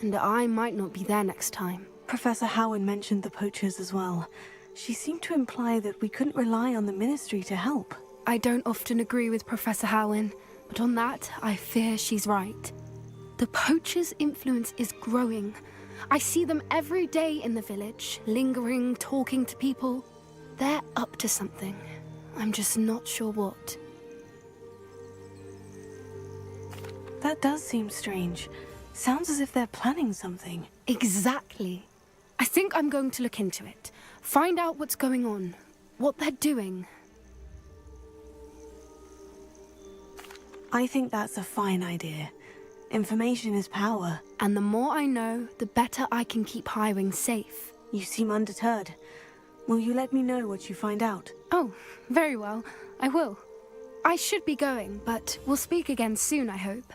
And I might not be there next time. Professor Howard mentioned the poachers as well. She seemed to imply that we couldn't rely on the Ministry to help. I don't often agree with Professor Howard, but on that, I fear she's right. The poachers' influence is growing. I see them every day in the village, lingering, talking to people. They're up to something. I'm just not sure what. That does seem strange. Sounds as if they're planning something. Exactly. I think I'm going to look into it. Find out what's going on. What they're doing. I think that's a fine idea. Information is power. And the more I know, the better I can keep Highwing safe. You seem undeterred. Will you let me know what you find out? Oh, very well. I will. I should be going, but we'll speak again soon, I hope.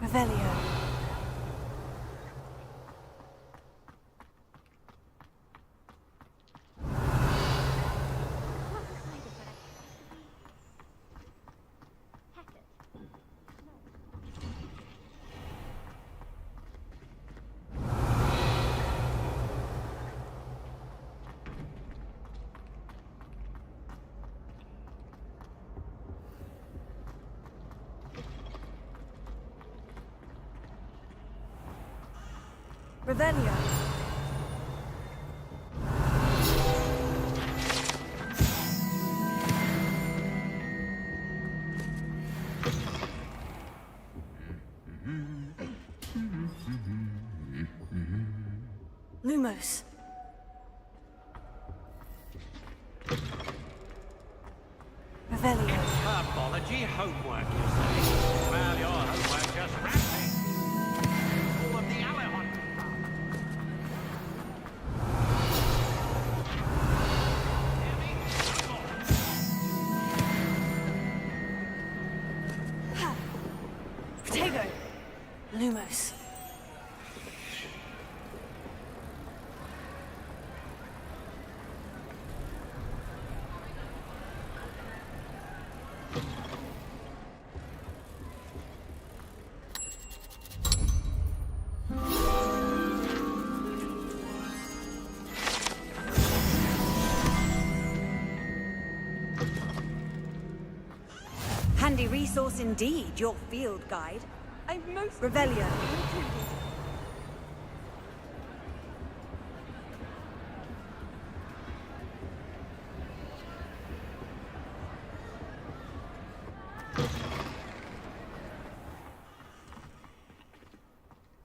Revelio. Revelio. Lumos. Revelio. Herbology homework, you say? Well, your homework just wrapping. All of the Alehon. Protego. Lumos. Handy resource indeed, your field guide. I'm most... Revelio.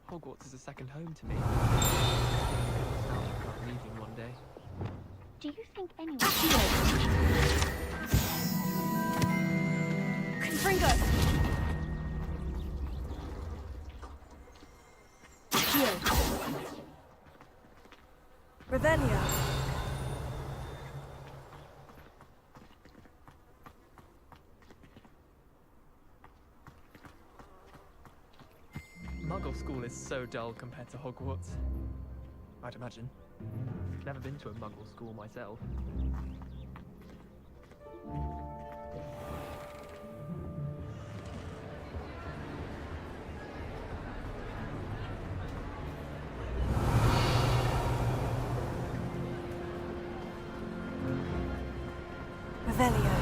Hogwarts is a second home to me. I'll start leaving one day. Do you think anyone... Confringo! Revelio. is so dull compared to Hogwarts. I'd imagine. Never been to a Muggle school myself. Revelio.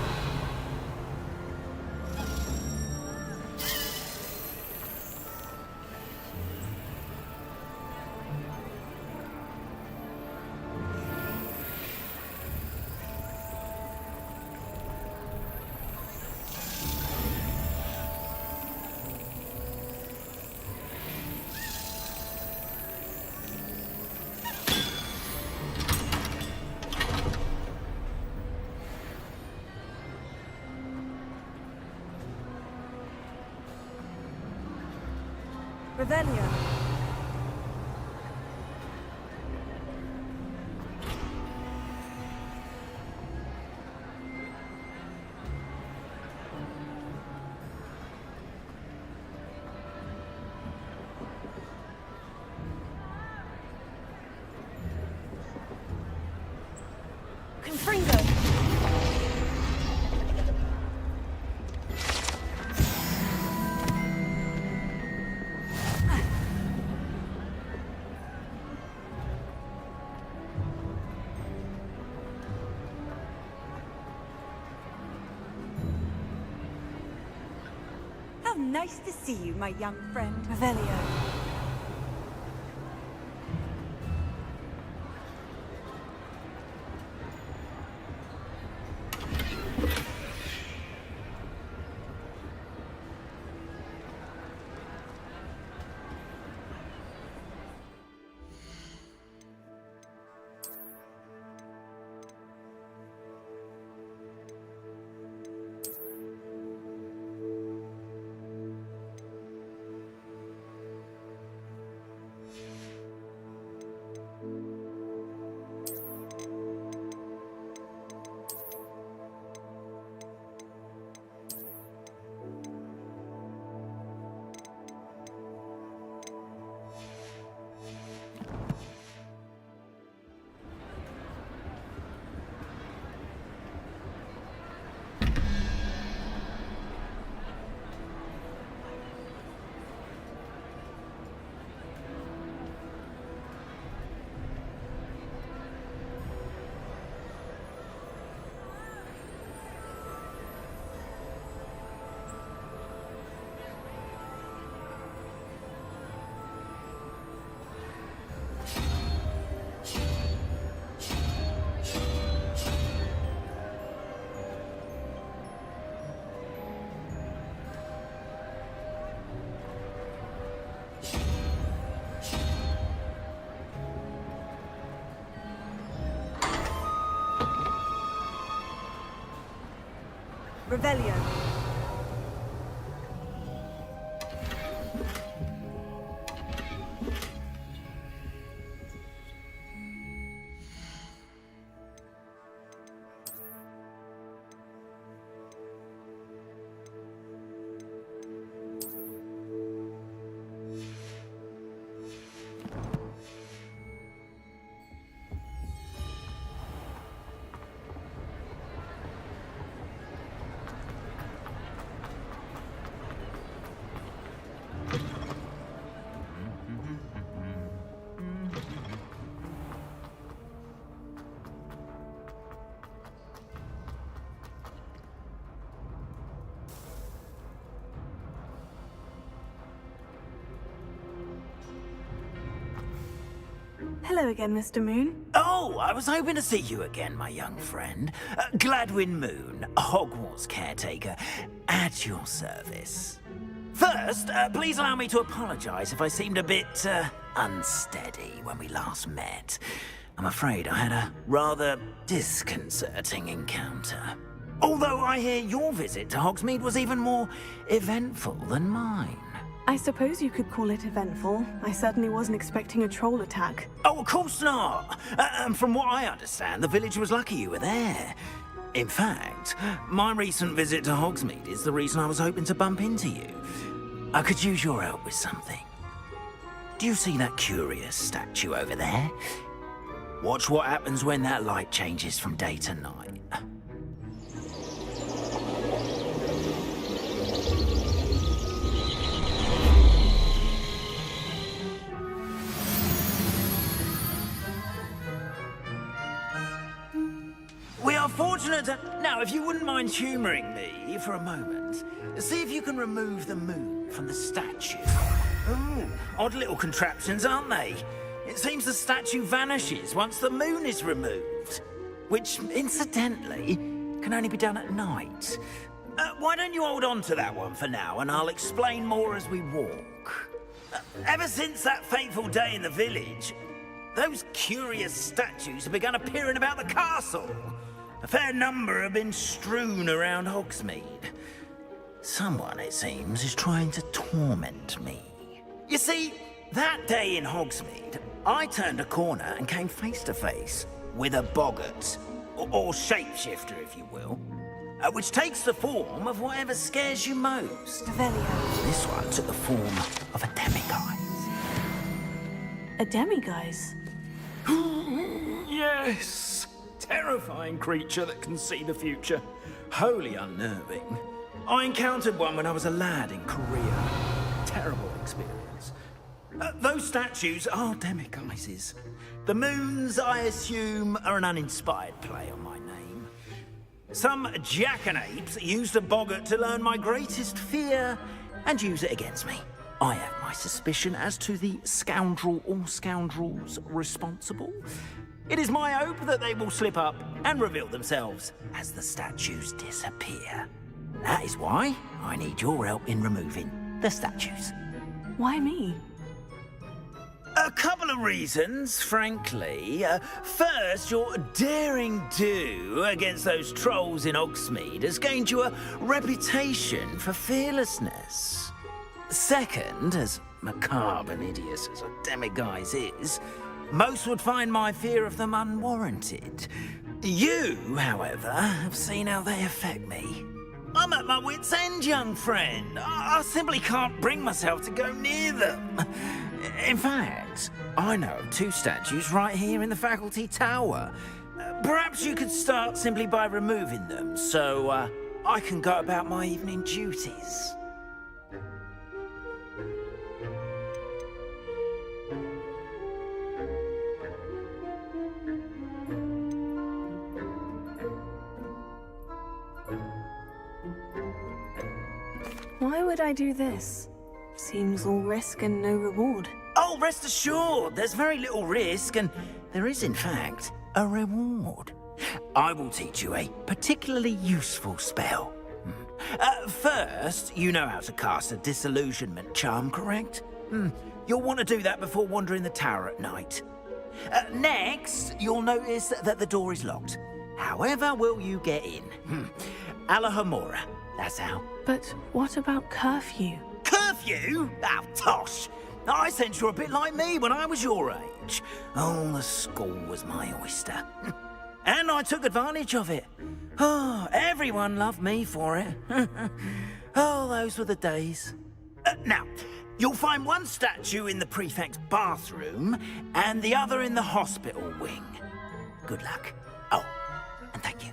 Revelio. Confringo. How nice to see you, my young friend. Revelio. Revelio. Hello again, Mr. Moon. Oh, I was hoping to see you again, my young friend. Gladwin Moon, Hogwarts caretaker, at your service. First, please allow me to apologize if I seemed a bit, unsteady when we last met. I'm afraid I had a rather disconcerting encounter. Although I hear your visit to Hogsmeade was even more eventful than mine. I suppose you could call it eventful. I certainly wasn't expecting a troll attack. Oh, of course not. And from what I understand, the village was lucky you were there. In fact, my recent visit to Hogsmeade is the reason I was hoping to bump into you. I could use your help with something. Do you see that curious statue over there? Watch what happens when that light changes from day to night. We are fortunate to... Now, if you wouldn't mind humouring me for a moment, see if you can remove the moon from the statue. Ooh, odd little contraptions, aren't they? It seems the statue vanishes once the moon is removed, which, incidentally, can only be done at night. Why don't you hold on to that one for now, and I'll explain more as we walk. Ever since that fateful day in the village, those curious statues have begun appearing about the castle. A fair number have been strewn around Hogsmeade. Someone, it seems, is trying to torment me. You see, that day in Hogsmeade, I turned a corner and came face to face with a boggart, or shapeshifter, if you will, which takes the form of whatever scares you most. This one took the form of a demiguise. A demiguise? Yes! Terrifying creature that can see the future. Wholly unnerving. I encountered one when I was a lad in Korea. Terrible experience. Those statues are demiguises. The moons, I assume, are an uninspired play on my name. Some jackanapes used a boggart to learn my greatest fear and use it against me. I have my suspicion as to the scoundrel or scoundrels responsible. It is my hope that they will slip up and reveal themselves as the statues disappear. That is why I need your help in removing the statues. Why me? A couple of reasons, frankly. First, your daring do against those trolls in Hogsmeade has gained you a reputation for fearlessness. Second, as macabre and hideous as a demiguise is, most would find my fear of them unwarranted. You, however, have seen how they affect me. I'm at my wit's end, young friend. I simply can't bring myself to go near them. In fact, I know of two statues right here in the faculty tower. Perhaps you could start simply by removing them, so I can go about my evening duties. Why would I do this? Seems all risk and no reward. Oh, rest assured, there's very little risk, and there is, in fact, a reward. I will teach you a particularly useful spell. First, you know how to cast a disillusionment charm, correct? You'll want to do that before wandering the tower at night. Next, you'll notice that the door is locked. However will you get in? Alahamora, that's how. But what about curfew? Curfew? Oh, tosh! I sense you're a bit like me when I was your age. Oh, the school was my oyster. And I took advantage of it. Oh, everyone loved me for it. Oh, those were the days. Now, you'll find one statue in the prefect's bathroom and the other in the hospital wing. Good luck. Oh, and thank you.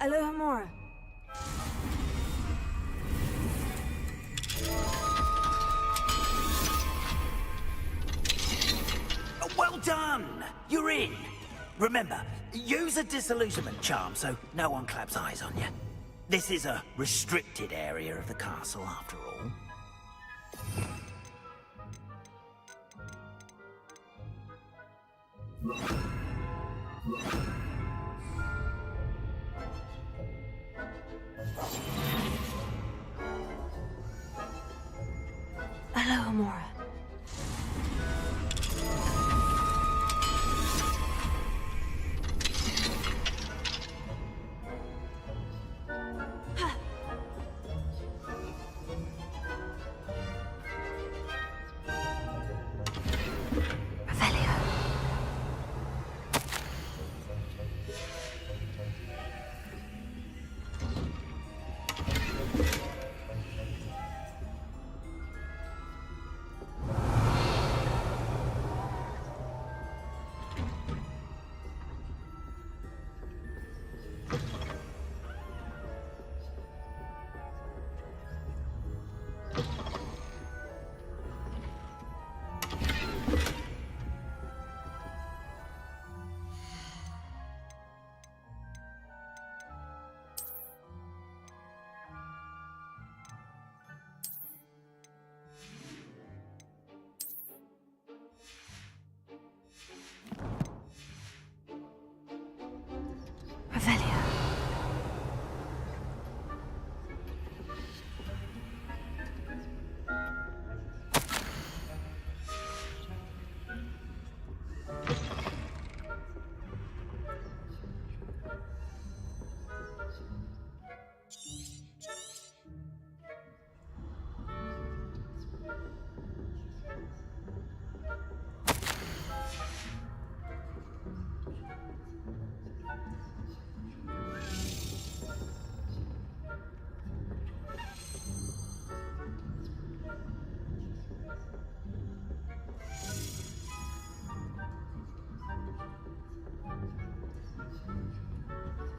Alohomora. Well done! You're in! Remember, use a disillusionment charm so no one claps eyes on you. This is a restricted area of the castle, after all. Alohomora. Revelio.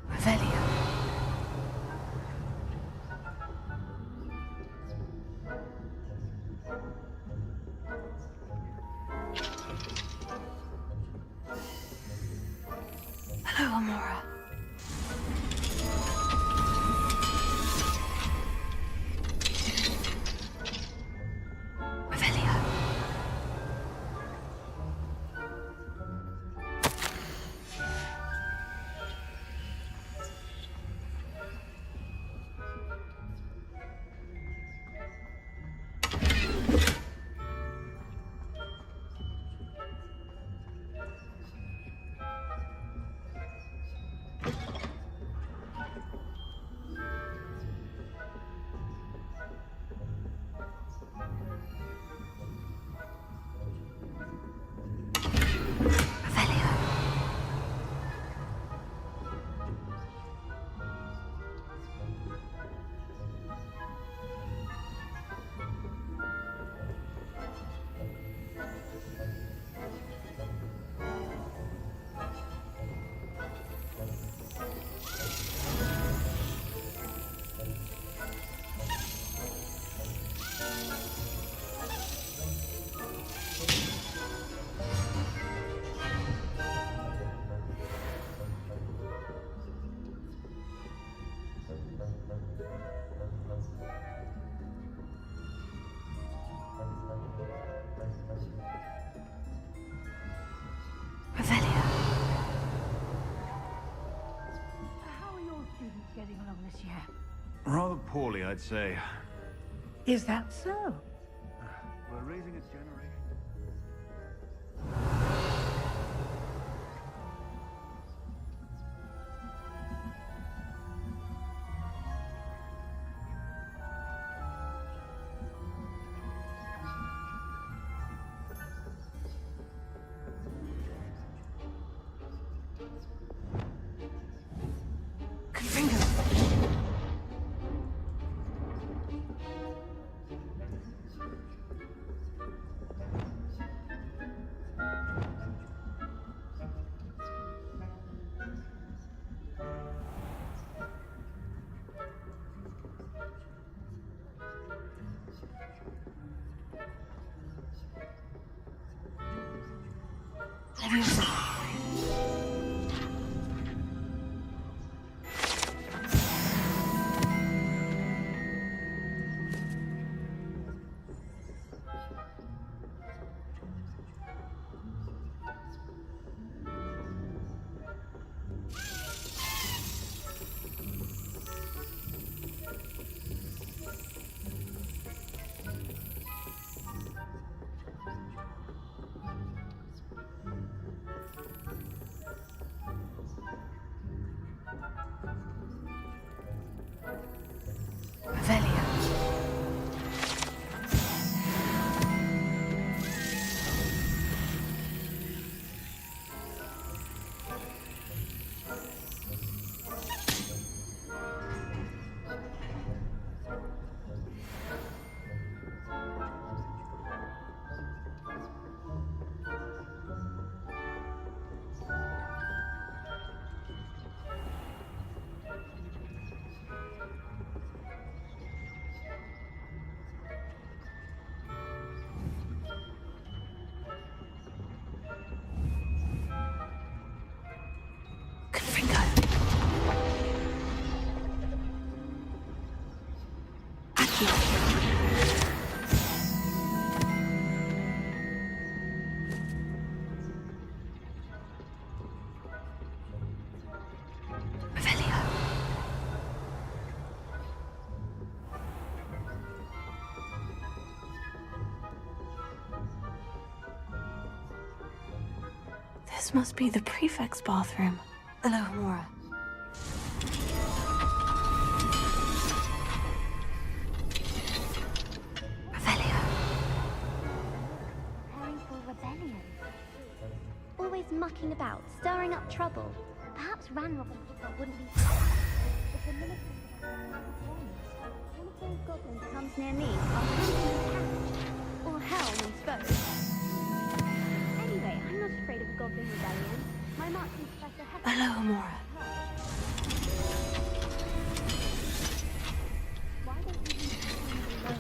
Revelio. Hello, Amora. Revelio. Revelio. How are your students getting along this year? Rather poorly, I'd say. Is that so? We're raising a generation. This must be the prefect's bathroom. Alohomora. Preparing for rebellion. Always mucking about, stirring up trouble. Perhaps Ranrock and Hogwarts wouldn't be if the minister one of those goblins comes near me, I'll put him in catch. Or hell when spoke. Anyway, I'm not afraid of a goblin rebellion. My marching professor has... Alohomora. Why don't you leave him alone?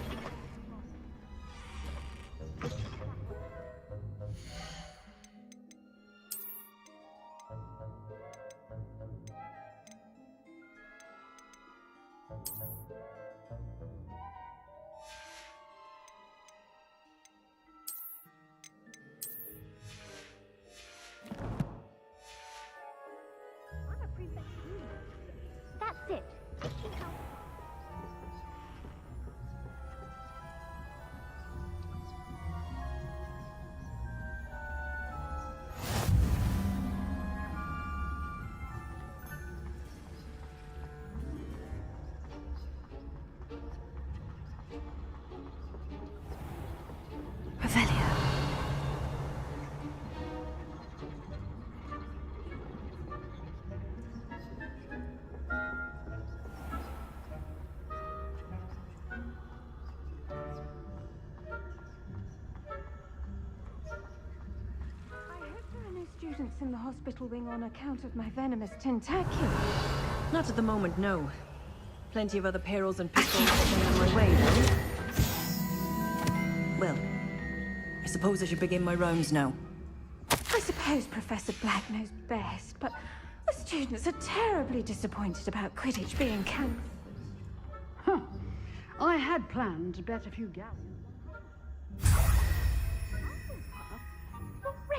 I'm a prefect too. That's it. Teaching how... Revelio. Students in the hospital wing on account of my venomous tentaculum. Not at the moment, no. Plenty of other perils and pitfalls coming on my way, though. Well, I suppose I should begin my rounds now. I suppose Professor Black knows best, but the students are terribly disappointed about Quidditch being cancelled. Huh. I had planned to bet a few galleons.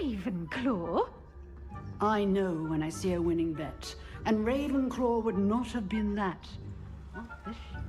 Ravenclaw? I know when I see a winning bet, and Ravenclaw would not have been that. Not this year.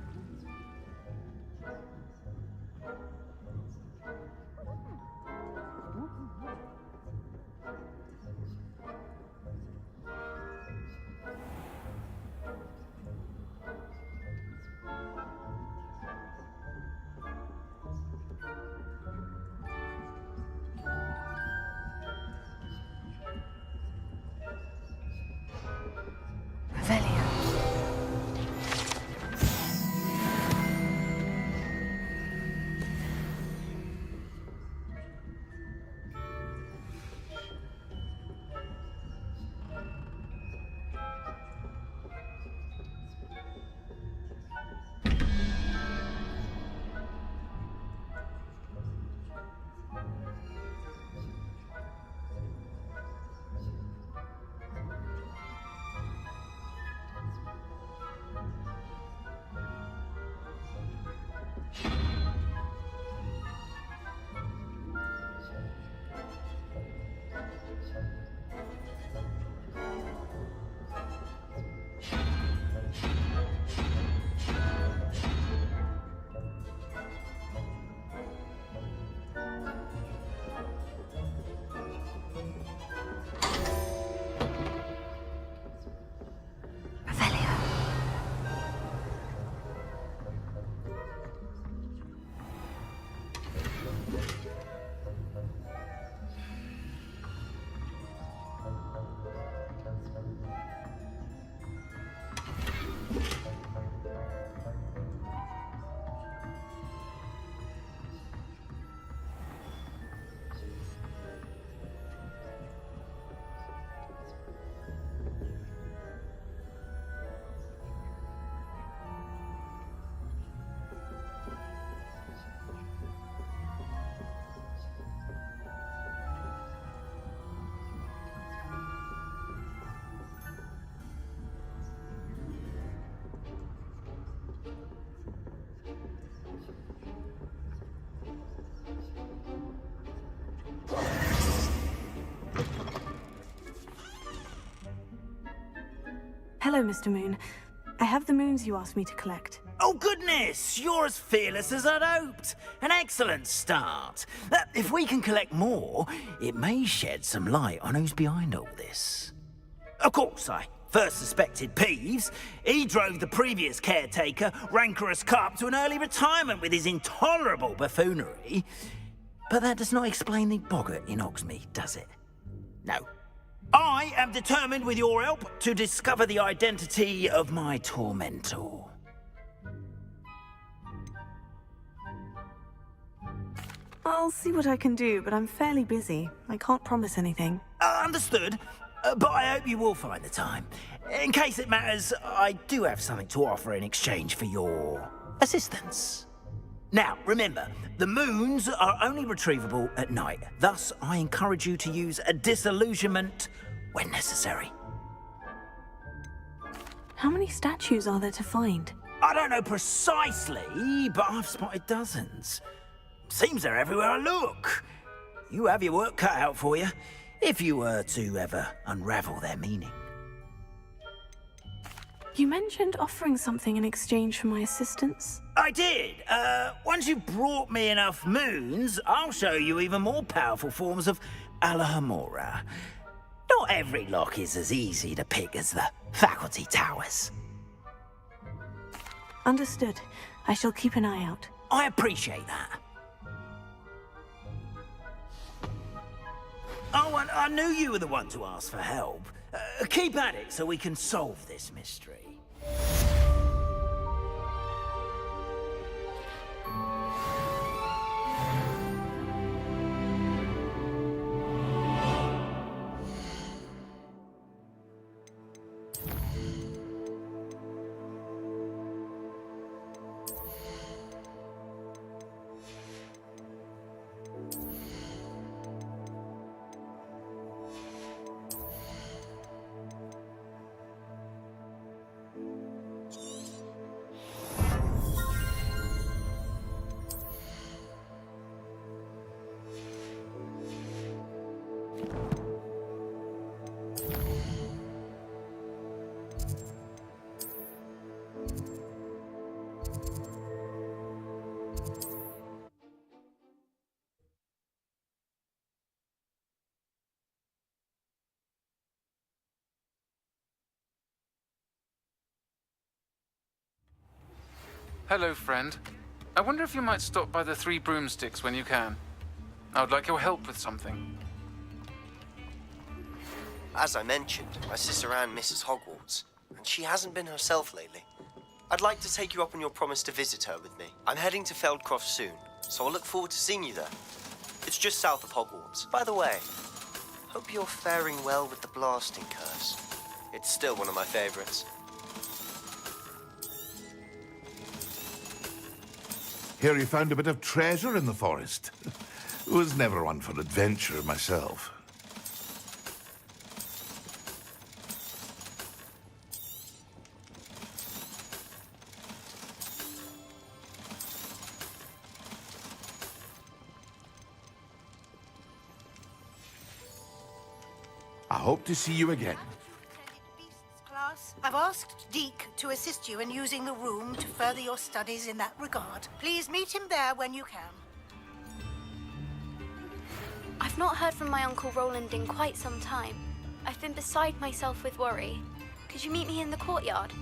Hello, Mr. Moon. I have the moons you asked me to collect. Oh, goodness! You're as fearless as I'd hoped. An excellent start. If we can collect more, it may shed some light on who's behind all this. Of course, I first suspected Peeves. He drove the previous caretaker, Rancorous Carp, to an early retirement with his intolerable buffoonery. But that does not explain the boggart in Hogsmeade, does it? No. I am determined, with your help, to discover the identity of my tormentor. I'll see what I can do, but I'm fairly busy. I can't promise anything. Understood. But I hope you will find the time. In case it matters, I do have something to offer in exchange for your assistance. Now, remember, the moons are only retrievable at night. Thus, I encourage you to use a disillusionment when necessary. How many statues are there to find? I don't know precisely, but I've spotted dozens. Seems they're everywhere I look. You have your work cut out for you, if you were to ever unravel their meaning. You mentioned offering something in exchange for my assistance. I did. Once you've brought me enough moons, I'll show you even more powerful forms of Alohomora. Not every lock is as easy to pick as the faculty towers. Understood. I shall keep an eye out. I appreciate that. Oh, and I knew you were the one to ask for help. Keep at it so we can solve this mystery. Hello, friend. I wonder if you might stop by the Three Broomsticks when you can. I would like your help with something. As I mentioned, my sister Anne misses Hogwarts, and she hasn't been herself lately. I'd like to take you up on your promise to visit her with me. I'm heading to Feldcroft soon, so I'll look forward to seeing you there. It's just south of Hogwarts. By the way, hope you're faring well with the blasting curse. It's still one of my favorites. Hear you found a bit of treasure in the forest. Was never one for adventure myself. I hope to see you again. Class, I've asked Deke to assist you in using the room to further your studies in that regard. Please meet him there when you can. I've not heard from my Uncle Roland in quite some time. I've been beside myself with worry. Could you meet me in the courtyard?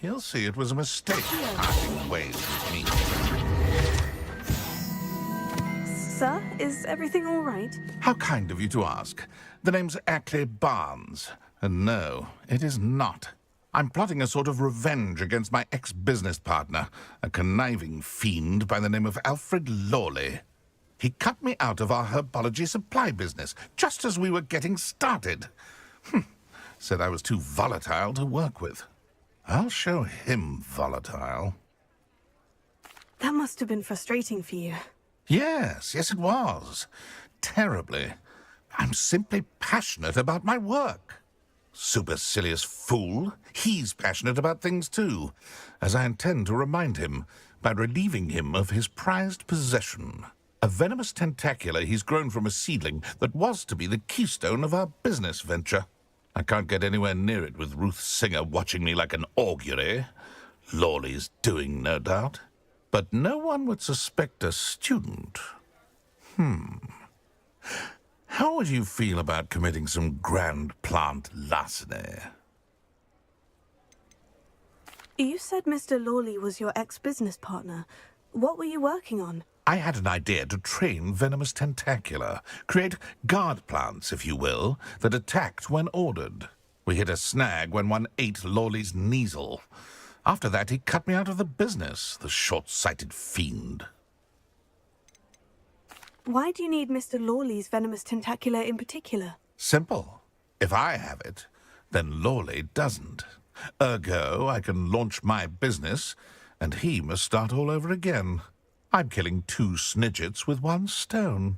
He'll see it was a mistake parting ways with me. Sir, is everything all right? How kind of you to ask. The name's Ackley Barnes. And no, it is not. I'm plotting a sort of revenge against my ex-business partner, a conniving fiend by the name of Alfred Lawley. He cut me out of our herbology supply business, just as we were getting started. Said I was too volatile to work with. I'll show him volatile. That must have been frustrating for you. Yes, it was. Terribly. I'm simply passionate about my work. Supercilious fool. He's passionate about things too, as I intend to remind him by relieving him of his prized possession. A venomous tentacula he's grown from a seedling that was to be the keystone of our business venture. I can't get anywhere near it with Ruth Singer watching me like an augury. Lawley's doing, no doubt. But no one would suspect a student. How would you feel about committing some grand plant larceny? You said Mr. Lawley was your ex-business partner. What were you working on? I had an idea to train venomous tentacula, create guard plants, if you will, that attacked when ordered. We hit a snag when one ate Lawley's Kneasel. After that, he cut me out of the business, the short-sighted fiend. Why do you need Mr. Lawley's venomous tentacula in particular? Simple. If I have it, then Lawley doesn't. Ergo, I can launch my business, and he must start all over again. I'm killing 2 snidgets with 1 stone.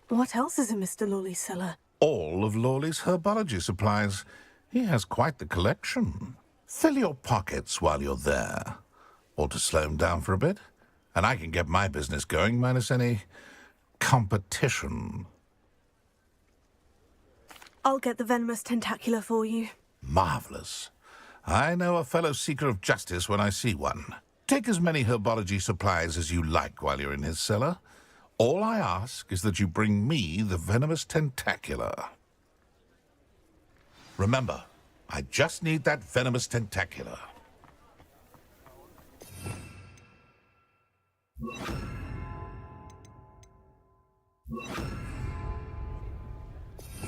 What else is in Mr. Lawley's cellar? All of Lawley's herbology supplies. He has quite the collection. Fill your pockets while you're there. Or to slow him down for a bit, and I can get my business going minus any competition. I'll get the venomous tentacula for you. Marvelous. I know a fellow seeker of justice when I see one. Take as many herbology supplies as you like while you're in his cellar. All I ask is that you bring me the venomous tentacula. Remember, I just need that venomous tentacula.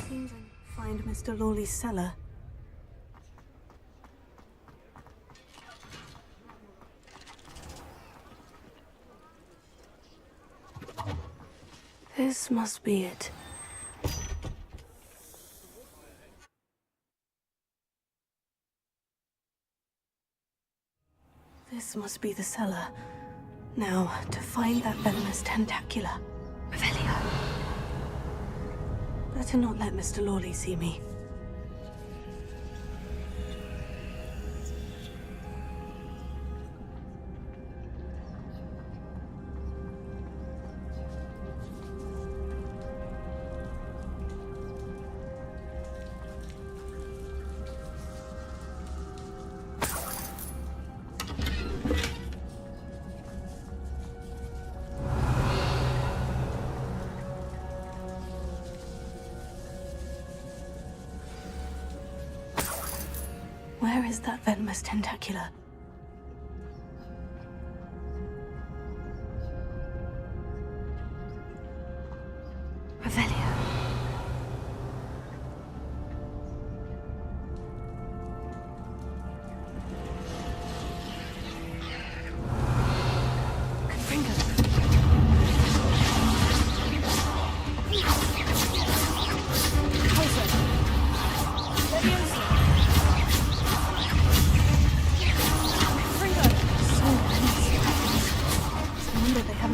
Seems I find Mr. Lawley's cellar. This must be it. This must be the cellar. Now, to find that venomous tentacula. Revelio. Better not let Mr. Lawley see me. Where is that venomous tentacula? Revelio.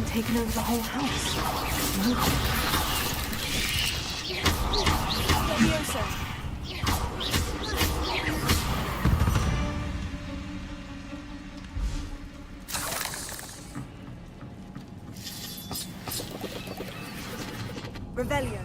Taken over the whole house. Revelio.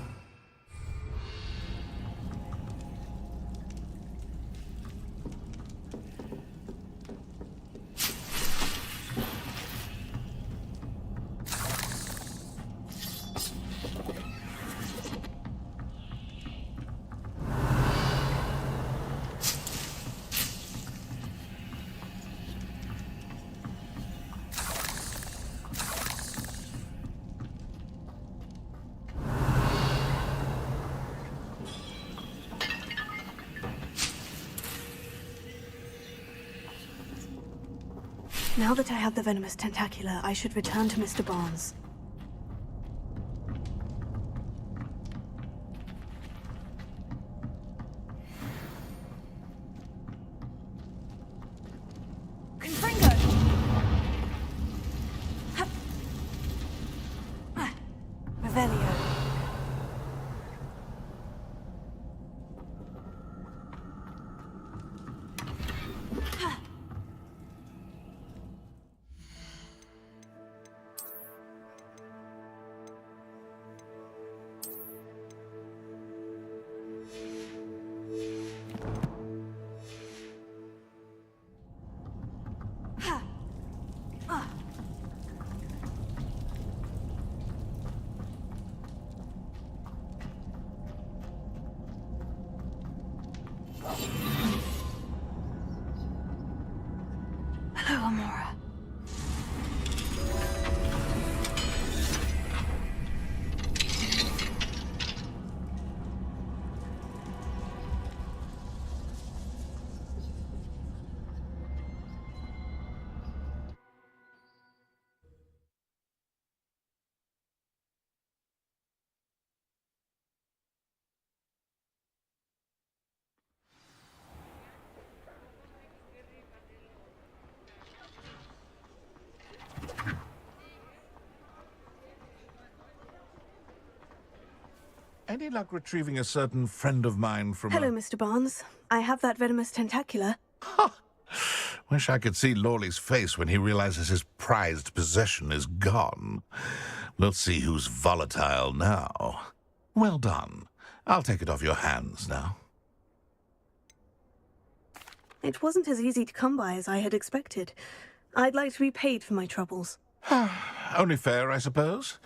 Now that I have the venomous tentacula, I should return to Mr. Barnes. Revelio. Hello, Amora. Any luck retrieving a certain friend of mine from Hello, Mr. Barnes. I have that venomous tentacula. Wish I could see Lawley's face when he realizes his prized possession is gone. We'll see who's volatile now. Well done. I'll take it off your hands now. It wasn't as easy to come by as I had expected. I'd like to be paid for my troubles. Only fair, I suppose.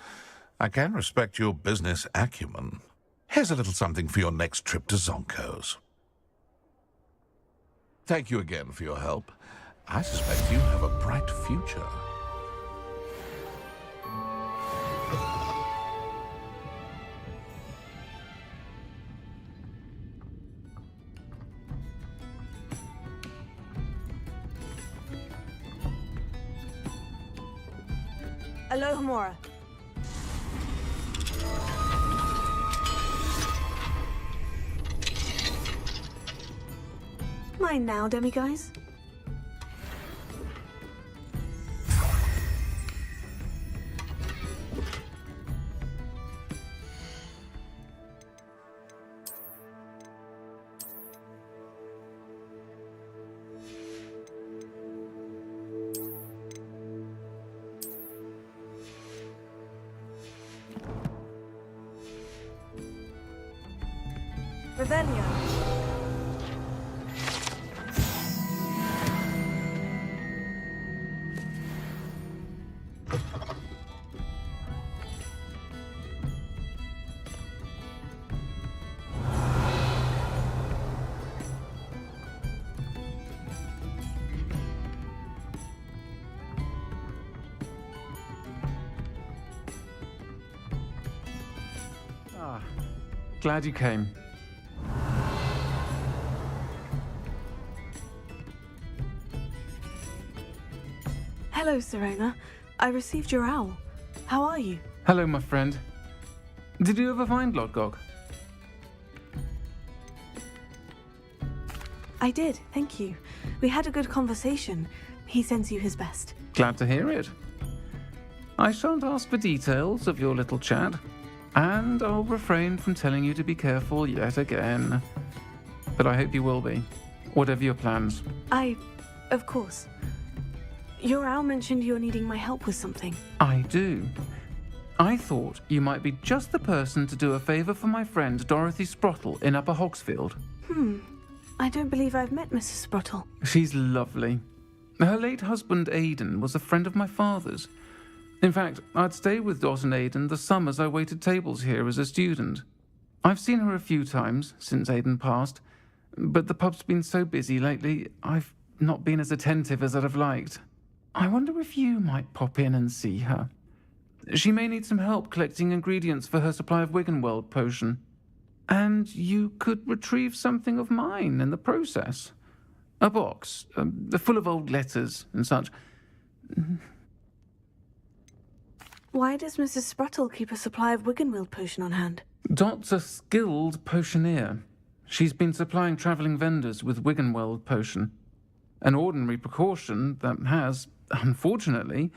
I can respect your business acumen. Here's a little something for your next trip to Zonko's. Thank you again for your help. I suspect you have a bright future. Aloha, Mora. Mine now, demiguise. Revelio. Glad you came. Hello, Serena. I received your owl. How are you? Hello, my friend. Did you ever find Lodgog? I did, thank you. We had a good conversation. He sends you his best. Glad to hear it. I shan't ask for details of your little chat, and I'll refrain from telling you to be careful yet again. But I hope you will be, whatever your plans. Of course. Your owl mentioned you're needing my help with something. I do. I thought you might be just the person to do a favor for my friend Dorothy Sprottle in Upper Hogsfield. I don't believe I've met Mrs. Sprottle. She's lovely. Her late husband Aidan was a friend of my father's. In fact, I'd stay with Dot and Aidan the summers I waited tables here as a student. I've seen her a few times since Aidan passed, but the pub's been so busy lately, I've not been as attentive as I'd have liked. I wonder if you might pop in and see her. She may need some help collecting ingredients for her supply of Wiggenweld potion. And you could retrieve something of mine in the process. A box, full of old letters and such. Why does Mrs. Spruttle keep a supply of Wiggenwild potion on hand? Dot's a skilled potioneer. She's been supplying travelling vendors with Wiggenweld potion, an ordinary precaution that has, unfortunately,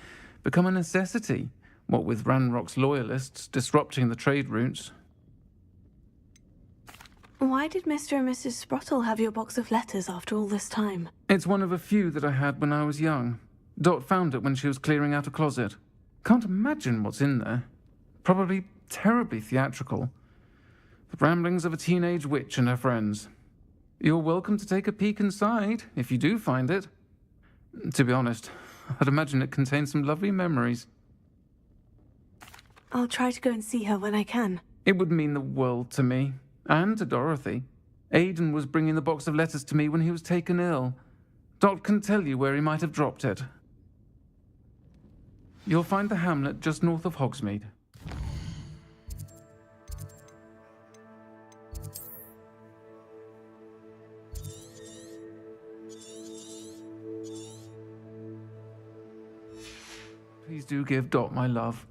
become a necessity, what with Ranrock's loyalists disrupting the trade routes. Why did Mr. and Mrs. Spruttle have your box of letters after all this time? It's one of a few that I had when I was young. Dot found it when she was clearing out a closet. Can't imagine what's in there. Probably terribly theatrical. The ramblings of a teenage witch and her friends. You're welcome to take a peek inside, if you do find it. To be honest, I'd imagine it contains some lovely memories. I'll try to go and see her when I can. It would mean the world to me, and to Dorothy. Aidan was bringing the box of letters to me when he was taken ill. Dot can tell you where he might have dropped it. You'll find the hamlet just north of Hogsmeade. Please do give Dot my love.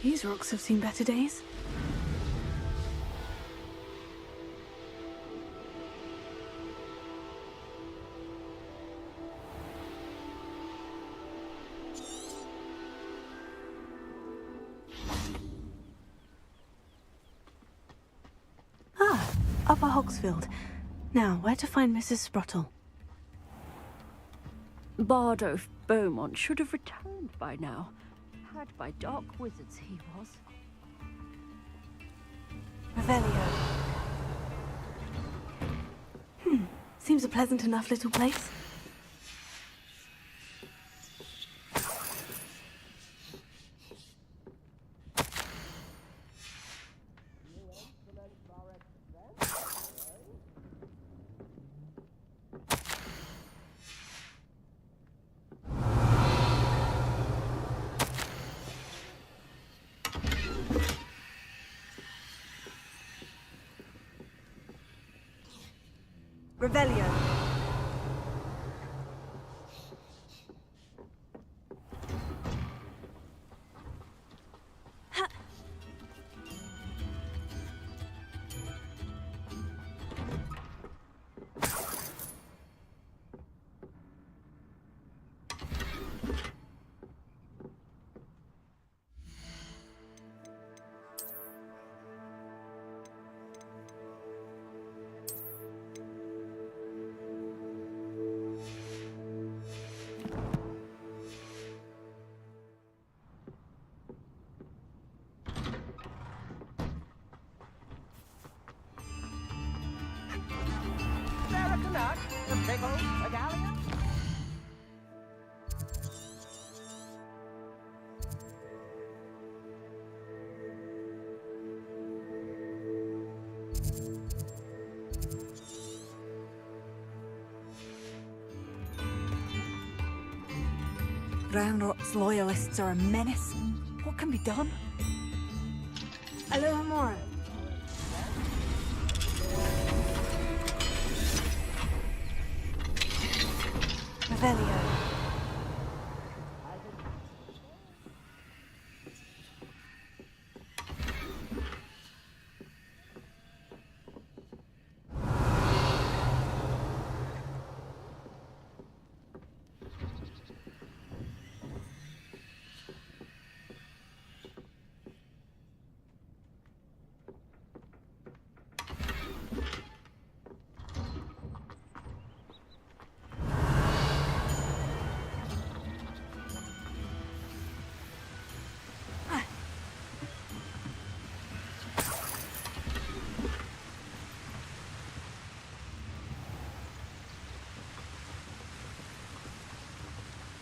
These rocks have seen better days. Ah, Upper Hogsfield. Now, where to find Mrs. Spruttle? Bardolph Beaumont should have returned by now. Had by dark wizards he was. Revelio. Seems a pleasant enough little place. Revelio. Ranrock's loyalists are a menace. What can be done? Aloha Mora. Revelio.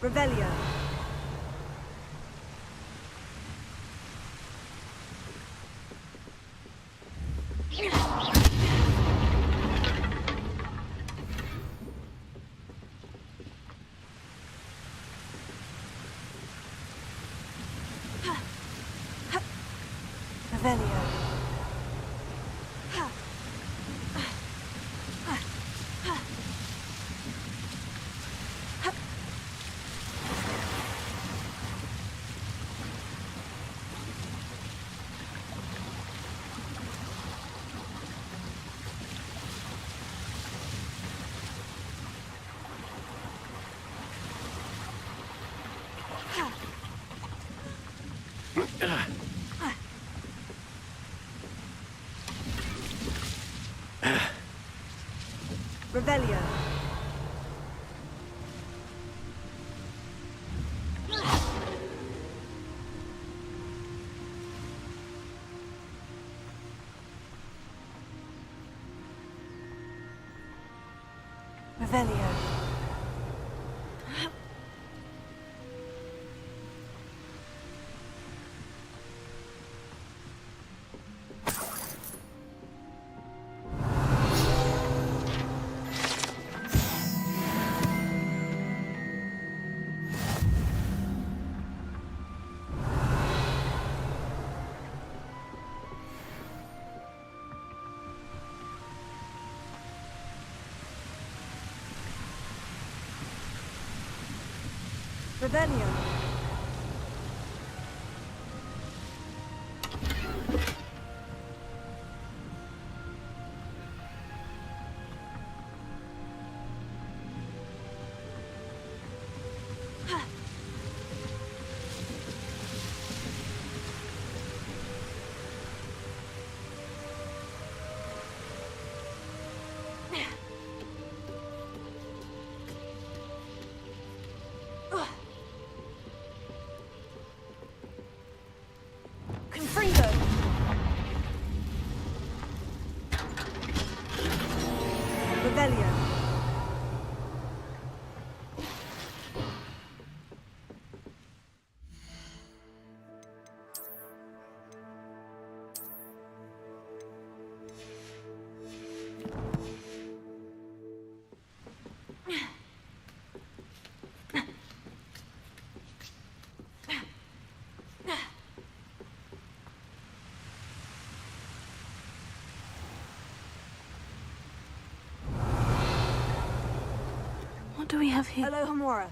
Revelio. Revelio. Revelio. Revelio. Revelio. Confringo. Revelio. What do we have here? Hello, Hamora.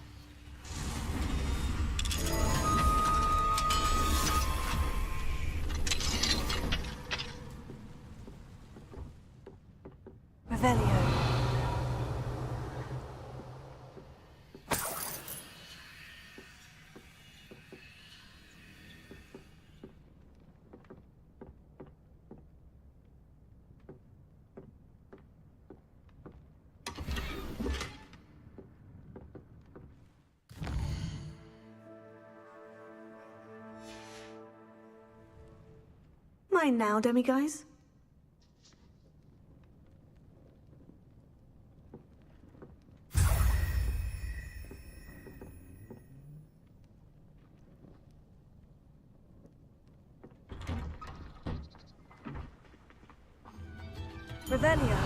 Revelio. Mine now, demiguise. Revelio.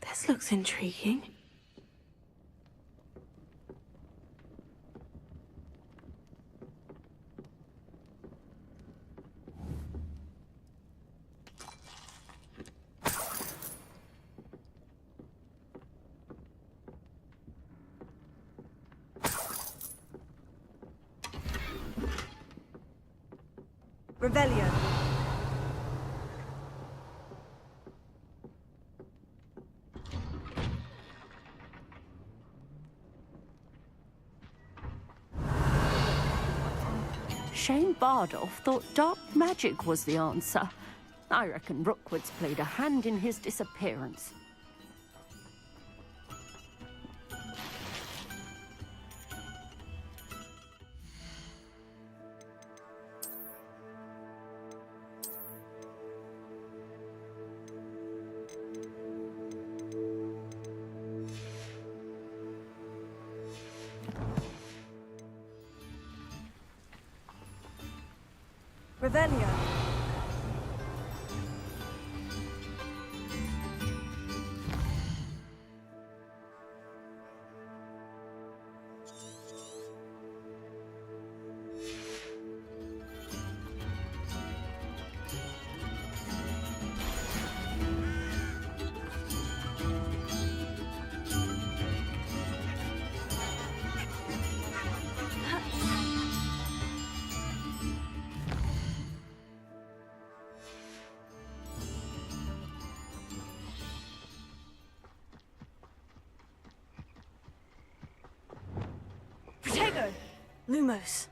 This looks intriguing. Revelio. Shane Bardolph thought dark magic was the answer. I reckon Rookwood's played a hand in his disappearance. Revelio. Protego! Lumos.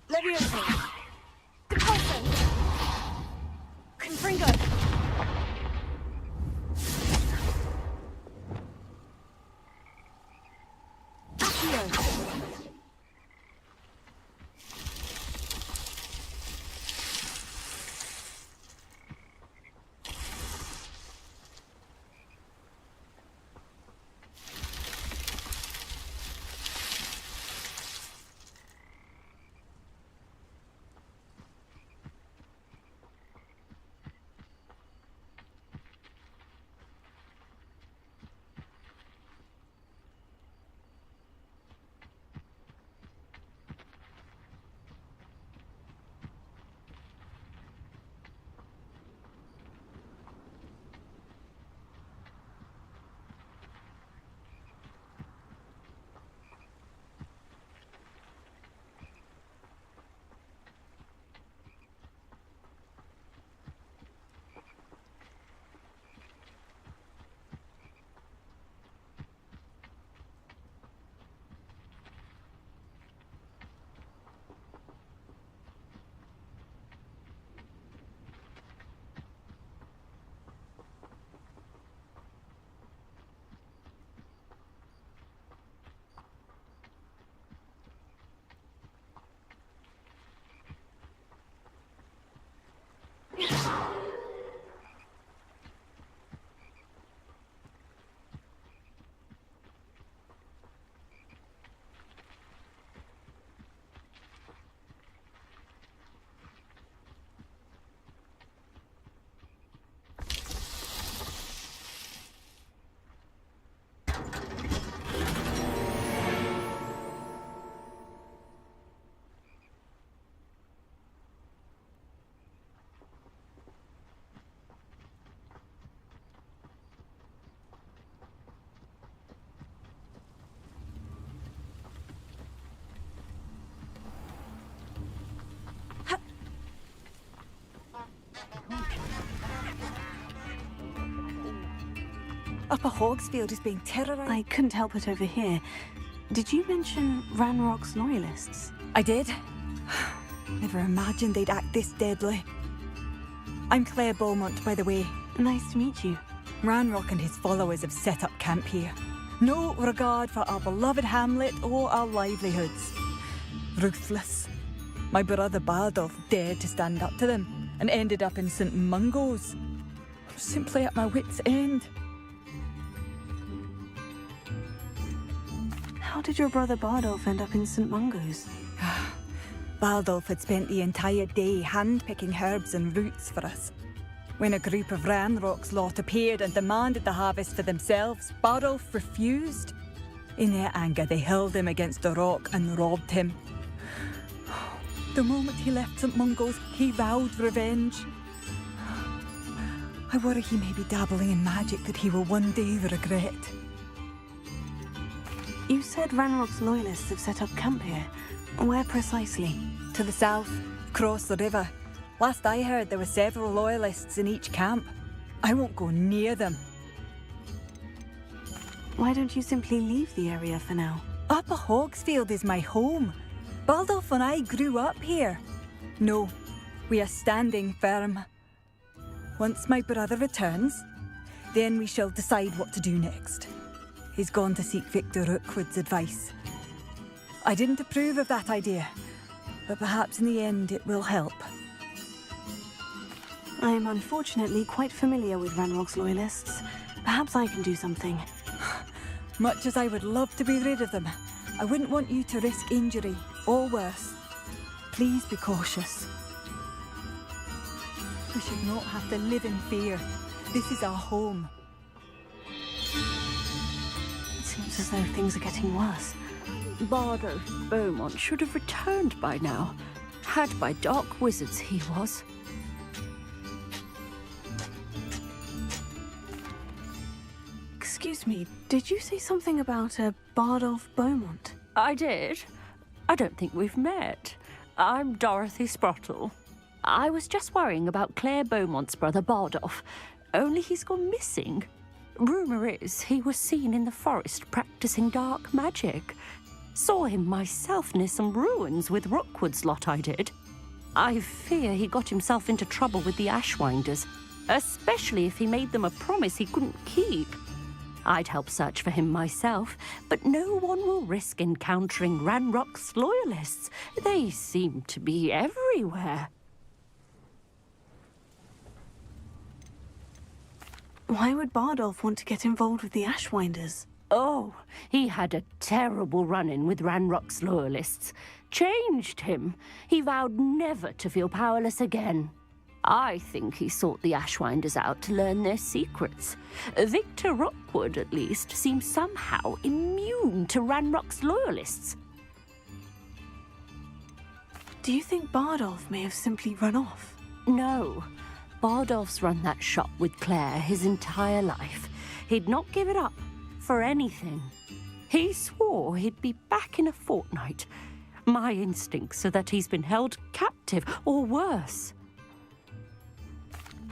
Levioso. Depulso. Confringo. Accio. Upper Hogsfield is being terrorized. I couldn't help it over here. Did you mention Ranrock's loyalists? I did. Never imagined they'd act this deadly. I'm Claire Beaumont, by the way. Nice to meet you. Ranrock and his followers have set up camp here. No regard for our beloved hamlet or our livelihoods. Ruthless. My brother Bardolph dared to stand up to them and ended up in St. Mungo's. I'm simply at my wit's end. How did your brother Bardolph end up in St. Mungo's? Bardolph had spent the entire day hand-picking herbs and roots for us. When a group of Ranrock's lot appeared and demanded the harvest for themselves, Bardolph refused. In their anger, they hurled him against a rock and robbed him. The moment he left St. Mungo's, he vowed revenge. I worry he may be dabbling in magic that he will one day regret. You said Ranrock's loyalists have set up camp here. Where precisely? To the south, across the river. Last I heard, there were several loyalists in each camp. I won't go near them. Why don't you simply leave the area for now? Upper Hogsfield is my home. Baldolph and I grew up here. No, we are standing firm. Once my brother returns, then we shall decide what to do next. He's gone to seek Victor Rookwood's advice. I didn't approve of that idea, but perhaps in the end it will help. I am unfortunately quite familiar with Ranrock's loyalists. Perhaps I can do something. Much as I would love to be rid of them, I wouldn't want you to risk injury, or worse. Please be cautious. We should not have to live in fear. This is our home. It seems as though things are getting worse. Bardo Beaumont should have returned by now. Had by dark wizards he was. Excuse me, did you say something about a Bardolph Beaumont? I did. I don't think we've met. I'm Dorothy Sprottle. I was just worrying about Claire Beaumont's brother Bardolph, only he's gone missing. Rumour is he was seen in the forest practicing dark magic. Saw him myself near some ruins with Rookwood's lot I did. I fear he got himself into trouble with the Ashwinders, especially if he made them a promise he couldn't keep. I'd help search for him myself, but no one will risk encountering Ranrock's loyalists. They seem to be everywhere. Why would Bardolph want to get involved with the Ashwinders? Oh, he had a terrible run-in with Ranrock's loyalists. Changed him. He vowed never to feel powerless again. I think he sought the Ashwinders out to learn their secrets. Victor Rookwood, at least, seems somehow immune to Ranrock's loyalists. Do you think Bardolph may have simply run off? No. Bardolph's run that shop with Claire his entire life. He'd not give it up for anything. He swore he'd be back in a fortnight. My instincts are that he's been held captive, or worse.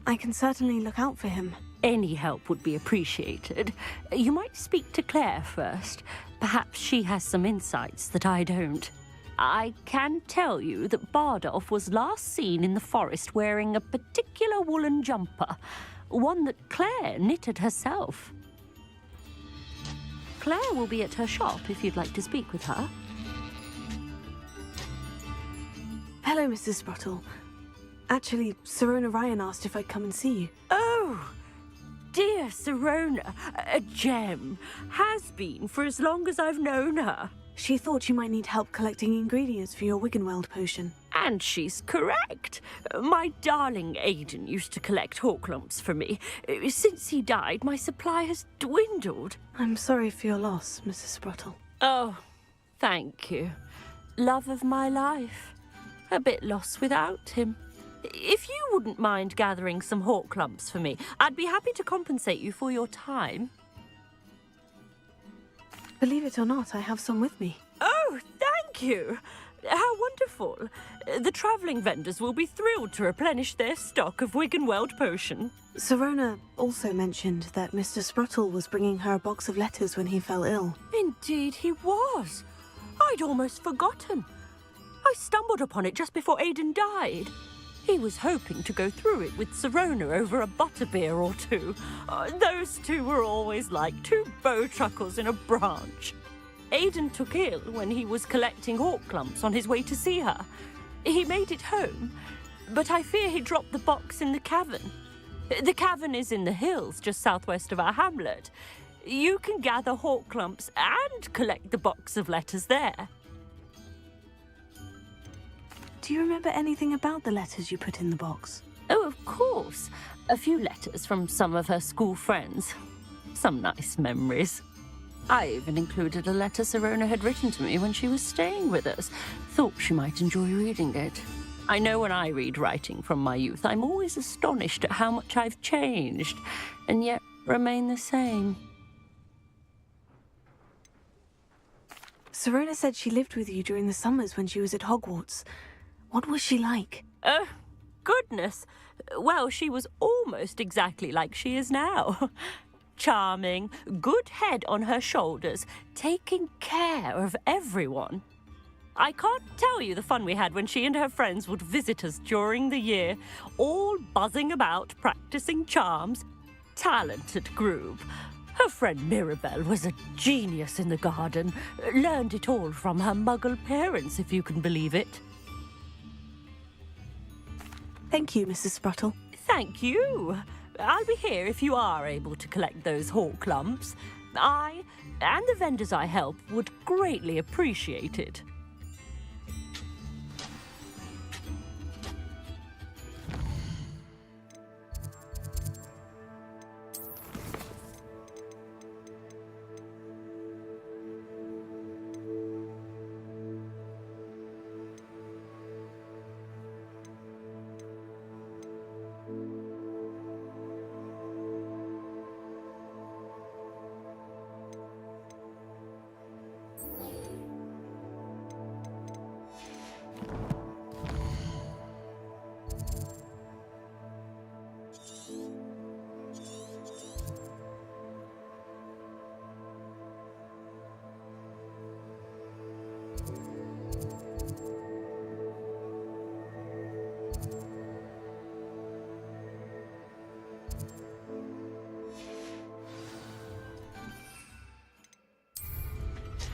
I can certainly look out for him. Any help would be appreciated. You might speak to Claire first. Perhaps she has some insights that I don't. I can tell you that Bardolph was last seen in the forest wearing a particular woolen jumper, one that Claire knitted herself. Claire will be at her shop if you'd like to speak with her. Hello, Mrs. Sprottle. Actually, Sirona Ryan asked if I'd come and see you. Oh, dear Sirona, a gem. Has been for as long as I've known her. She thought you might need help collecting ingredients for your Wiggenweld potion. And she's correct. My darling Aidan used to collect Horklumps for me. Since he died, my supply has dwindled. I'm sorry for your loss, Mrs. Sprottle. Oh, thank you. Love of my life. A bit lost without him. If you wouldn't mind gathering some Horklumps for me, I'd be happy to compensate you for your time. Believe it or not, I have some with me. Oh, thank you. How wonderful. The travelling vendors will be thrilled to replenish their stock of Wiggenweld potion. Sirona also mentioned that Mr. Sprottle was bringing her a box of letters when he fell ill. Indeed he was. I'd almost forgotten. I stumbled upon it just before Aidan died. He was hoping to go through it with Sirona over a butterbeer or two. Those two were always like two bowtruckles in a branch. Aidan took ill when he was collecting Horklumps on his way to see her. He made it home, but I fear he dropped the box in the cavern. The cavern is in the hills just southwest of our hamlet. You can gather Horklumps and collect the box of letters there. Do you remember anything about the letters you put in the box? Oh, of course. A few letters from some of her school friends. Some nice memories. I even included a letter Sirona had written to me when she was staying with us. Thought she might enjoy reading it. I know when I read writing from my youth, I'm always astonished at how much I've changed, and yet remain the same. Serona said she lived with you during the summers when she was at Hogwarts. What was she like? Oh, goodness. Well, she was almost exactly like she is now. Charming, good head on her shoulders, taking care of everyone. I can't tell you the fun we had when she and her friends would visit us during the year, all buzzing about, practicing charms. Talented group. Her friend Mirabelle was a genius in the garden. Learned it all from her muggle parents, if you can believe it. Thank you, Mrs. Spruttle. Thank you. I'll be here if you are able to collect those hawk lumps. I, and the vendors I help, would greatly appreciate it.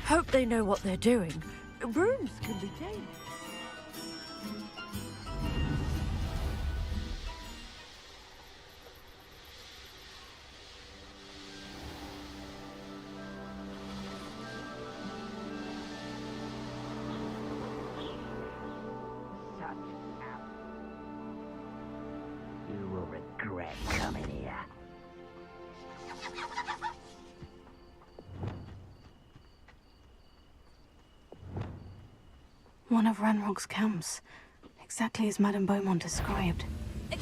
Hope they know what they're doing. Brooms can be dangerous. You will regret coming here. One of Ranrock's camps. Exactly as Madame Beaumont described. You're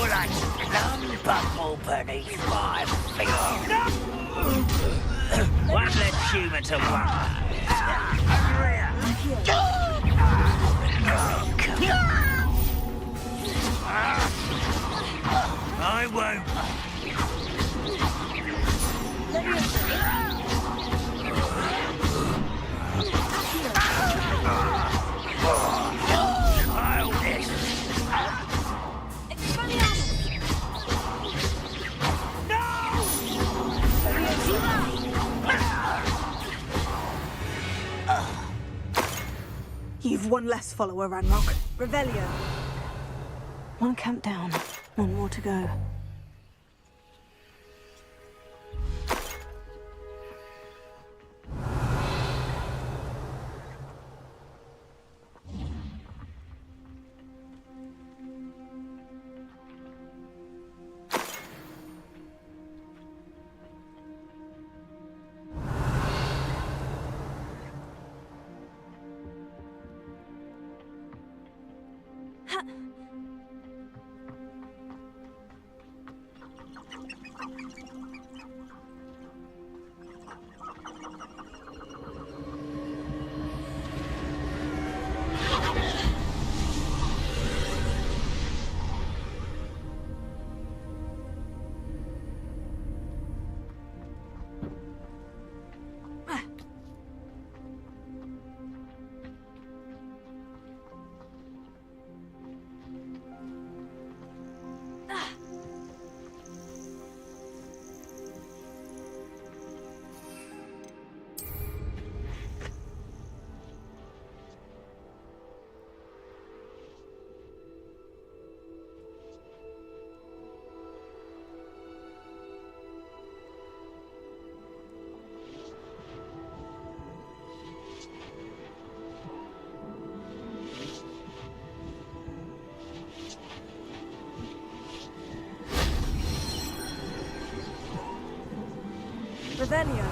like plum buckle beneath my feet. One less human to I won't. You've one less follower, Ranrock. Revelio. One camp down, one more to go. Revelio.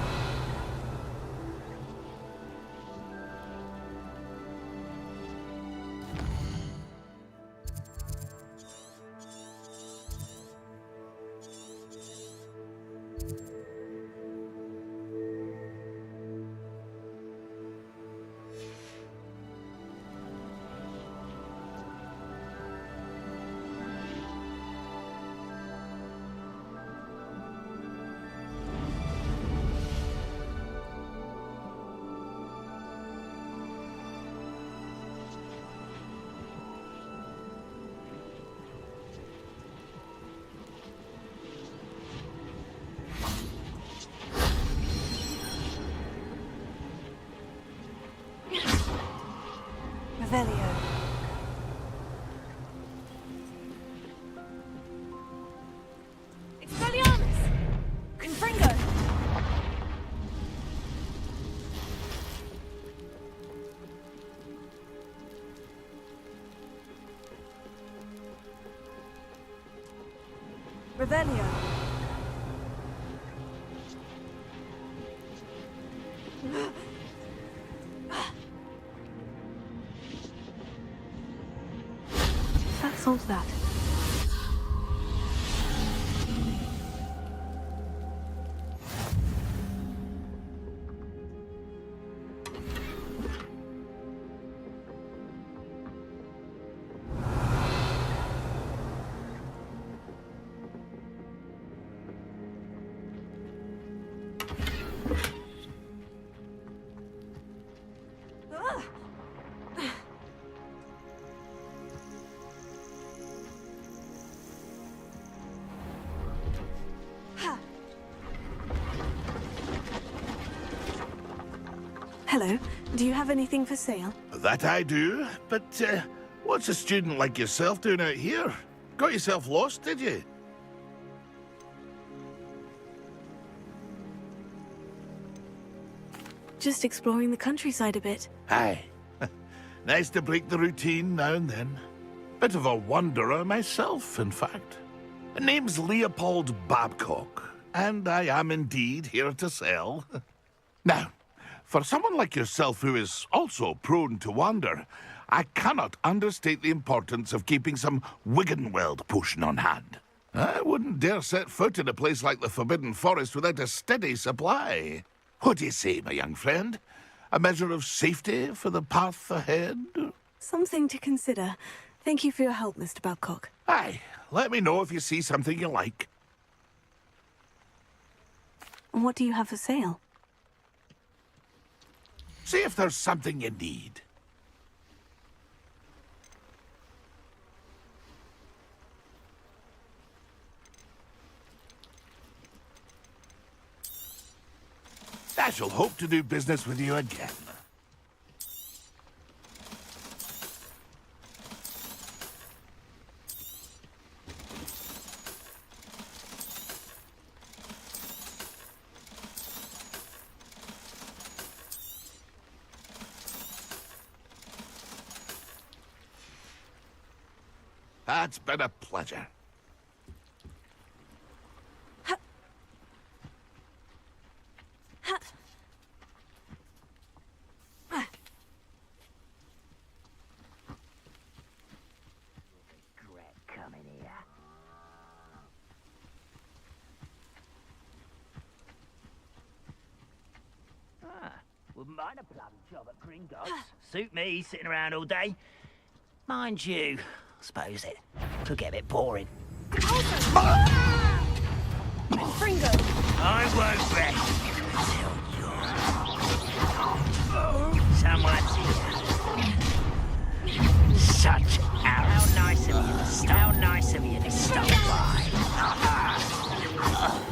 Revelio. Expelliarmus! Confringo! Revelio. That solves that. Hello. Do you have anything for sale? That I do, but what's a student like yourself doing out here? Got yourself lost, did you? Just exploring the countryside a bit. Aye. Nice to break the routine now and then. Bit of a wanderer myself, in fact. My name's Leopold Babcock, and I am indeed here to sell. Now, for someone like yourself who is also prone to wander, I cannot understate the importance of keeping some Wiggenweld potion on hand. I wouldn't dare set foot in a place like the Forbidden Forest without a steady supply. What do you say, my young friend? A measure of safety for the path ahead? Something to consider. Thank you for your help, Mr. Babcock. Aye, let me know if you see something you like. What do you have for sale? See if there's something you need. I shall hope to do business with you again. It's been a pleasure. Wouldn't mind a bloody job at Gringotts. Suit me, sitting around all day. Mind you, I suppose it could get a bit boring. Fringo! I won't rest until someone's here. Such arrows. How nice of you to stop. How nice of you to stop by.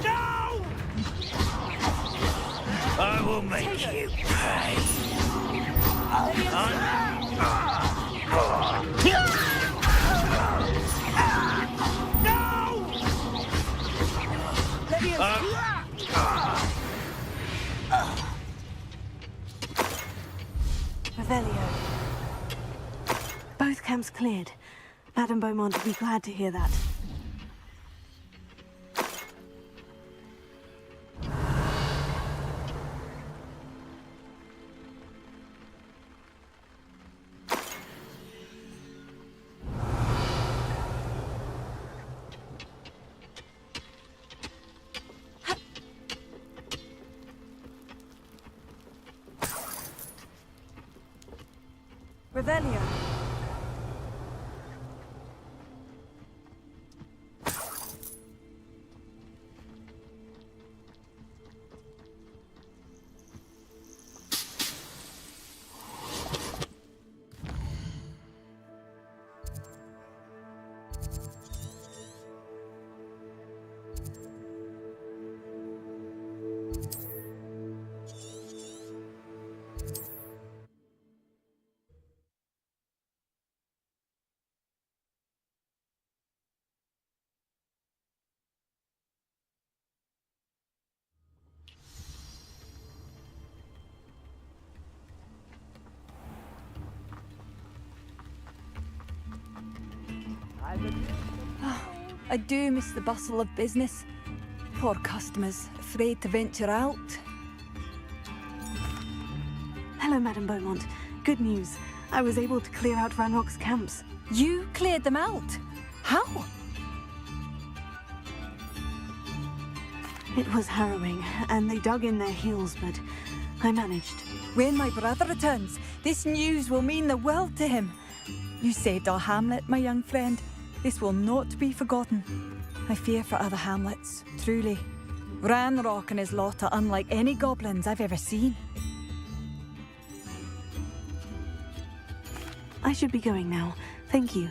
No! I will make you pay. Revelio. Both camps cleared. Madame Beaumont will be glad to hear that. Revelio. I do miss the bustle of business. Poor customers, afraid to venture out. Hello, Madame Beaumont. Good news. I was able to clear out Ranrock's camps. You cleared them out? How? It was harrowing, and they dug in their heels, but I managed. When my brother returns, this news will mean the world to him. You saved our hamlet, my young friend. This will not be forgotten. I fear for other hamlets, truly. Ranrock and his lot are unlike any goblins I've ever seen. I should be going now. Thank you.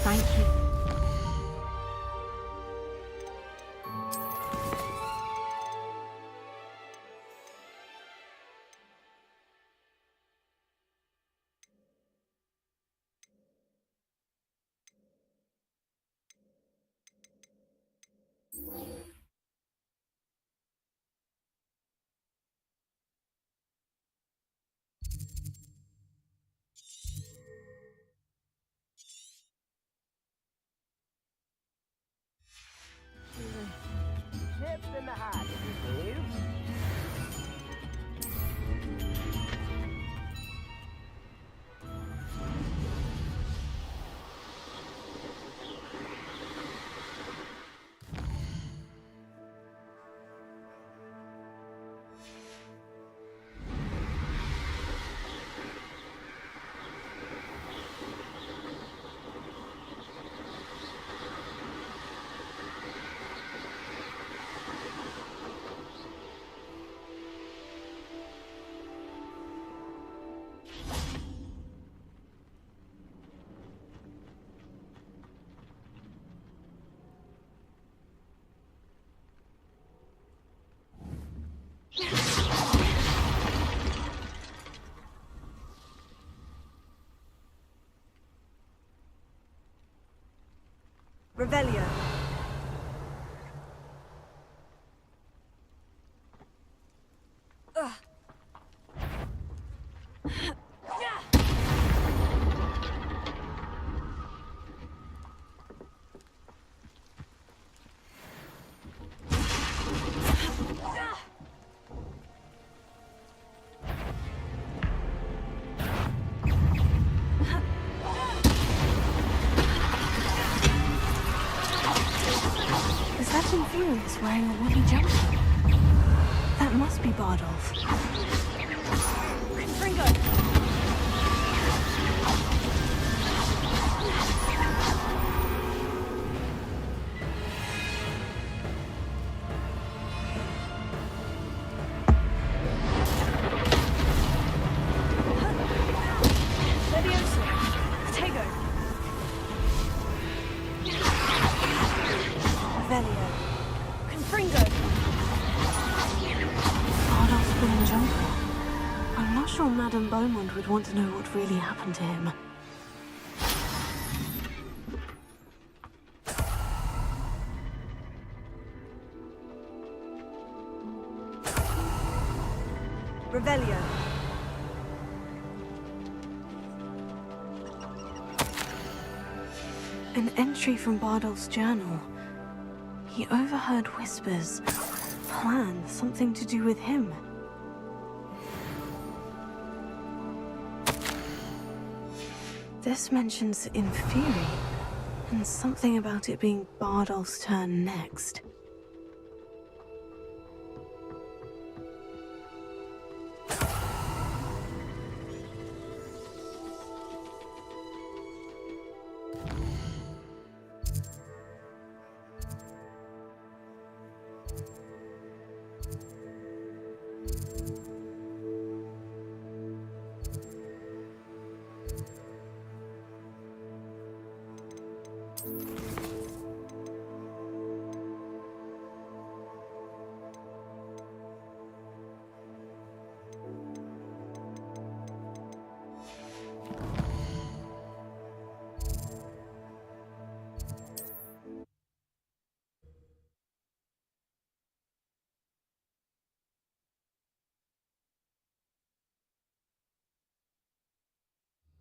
Thank you. Chips in the hat, please. Revelio. Is that Infurious wearing a woolly jumper? That must be Bardolph. Confringo! Madame Beaumont would want to know what really happened to him. Revelio. An entry from Bardolph's journal. He overheard whispers. Plan, something to do with him. This mentions Infuri, and something about it being Bardolph's turn next.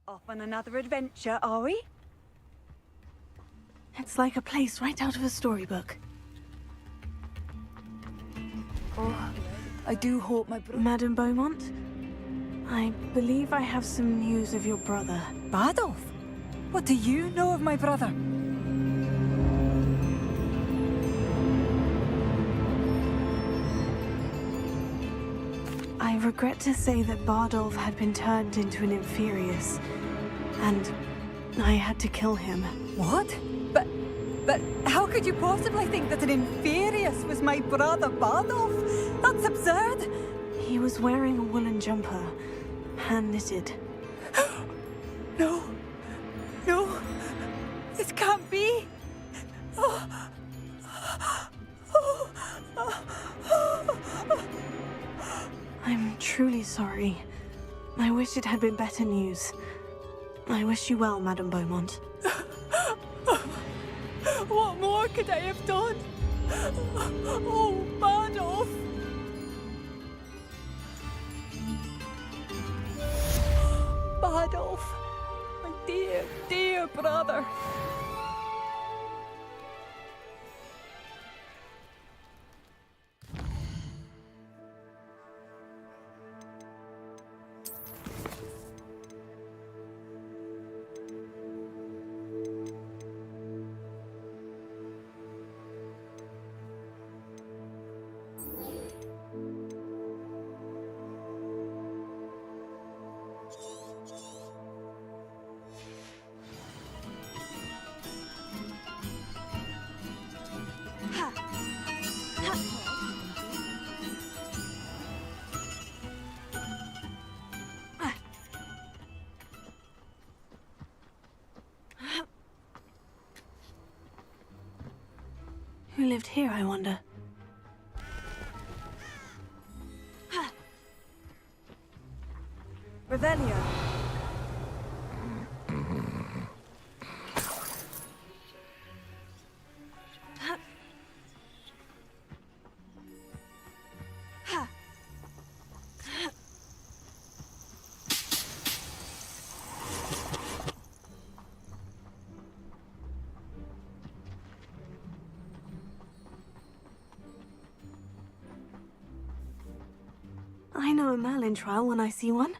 Off on another adventure, are we? It's like a place right out of a storybook. Oh, I do hope my Madame Beaumont, I believe I have some news of your brother. Badolf? What do you know of my brother? I regret to say that Bardolph had been turned into an Inferius, and I had to kill him. What? But how could you possibly think that an Inferius was my brother Bardolph? That's absurd! He was wearing a woolen jumper, hand-knitted. No. No. This can't be. Oh. I'm truly sorry. I wish it had been better news. I wish you well, Madame Beaumont. What more could I have done? Oh, Bardolph! Bardolph, my dear, dear brother. Who lived here, I wonder? Revelio. I know a Merlin trial when I see one.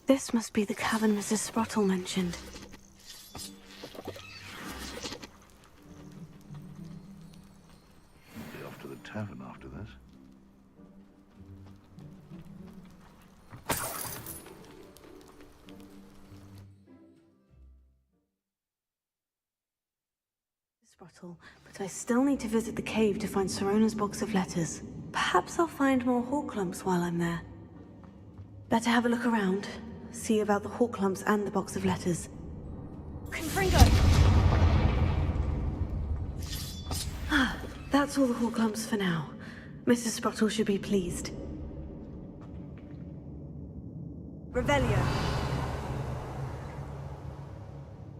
This must be the cavern Mrs. Sprottle mentioned. Be off to the tavern after this. Sprottle, but I still need to visit the cave to find Sorona's box of letters. Perhaps I'll find more Horklumps while I'm there. Better have a look around, see about the Horklumps and the box of letters. Confringo! Ah, that's all the Horklumps for now. Mrs. Sprottle should be pleased. Revelio.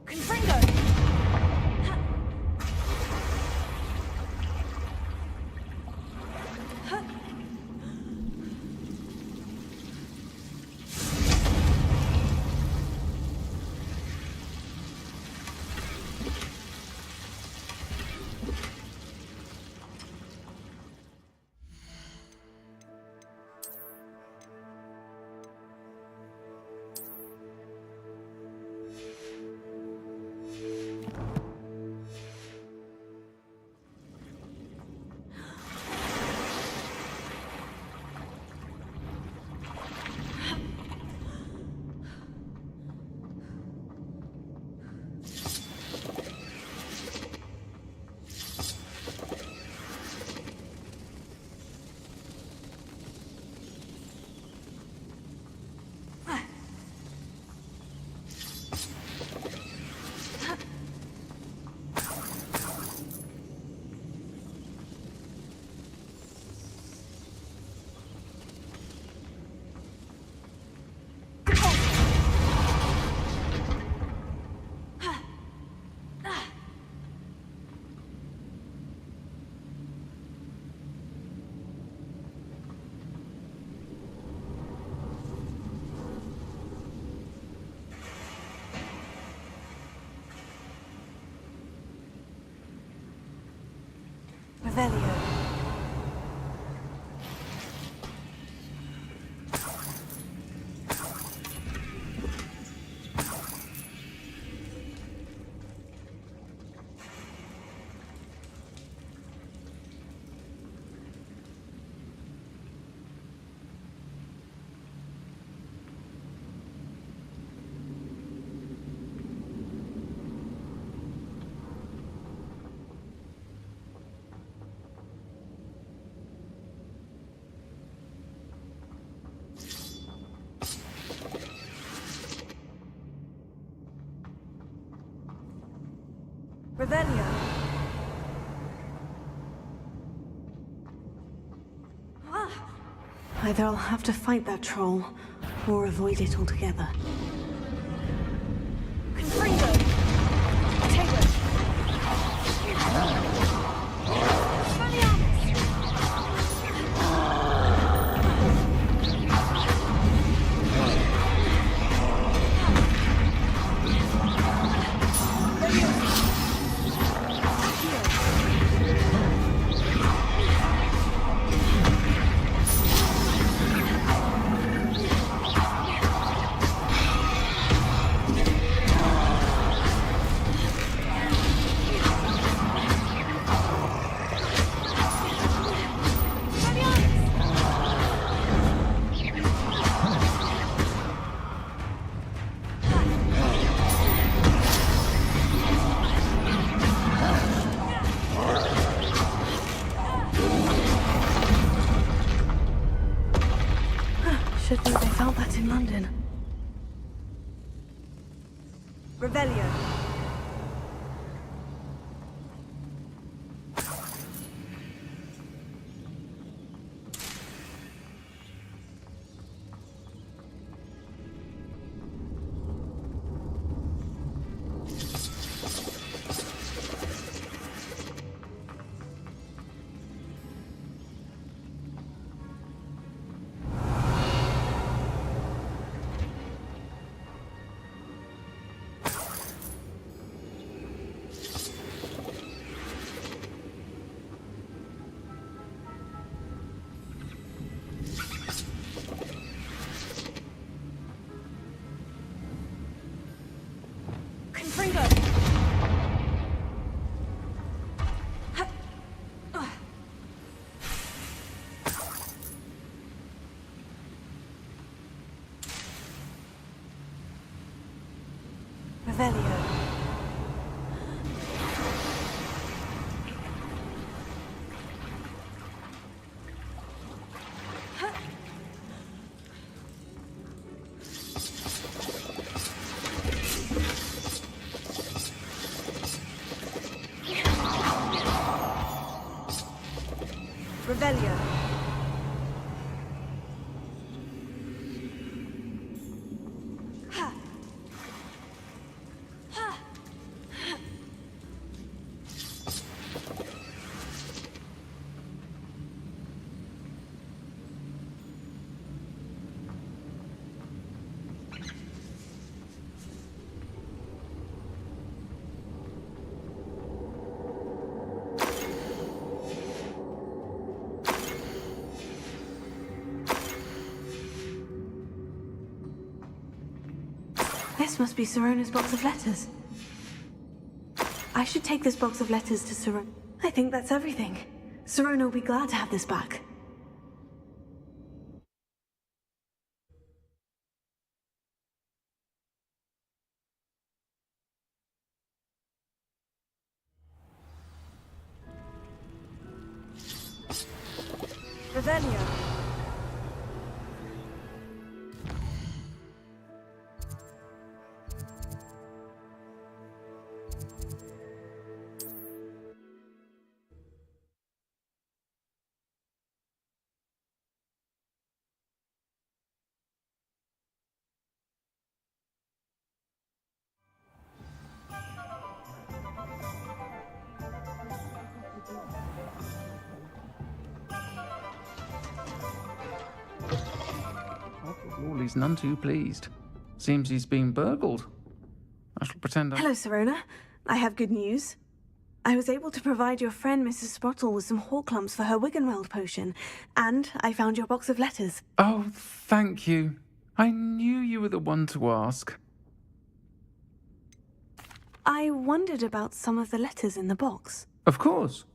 Confringo! Revelio. Either I'll have to fight that troll, or avoid it altogether. Confringo! Taylor! Should know they found that in London. Revelio. Confringo! Revelio. Revelio. This must be Sirona's box of letters. I should take this box of letters to Sirona. I think that's everything. Sirona will be glad to have this back. Revelio. He's none too pleased. Seems he's been burgled. I shall pretend Hello, Sirona. I have good news. I was able to provide your friend Mrs. Sprottle with some Horklumps for her Wiggenweld potion, and I found your box of letters. Oh, thank you. I knew you were the one to ask. I wondered about some of the letters in the box. Of course.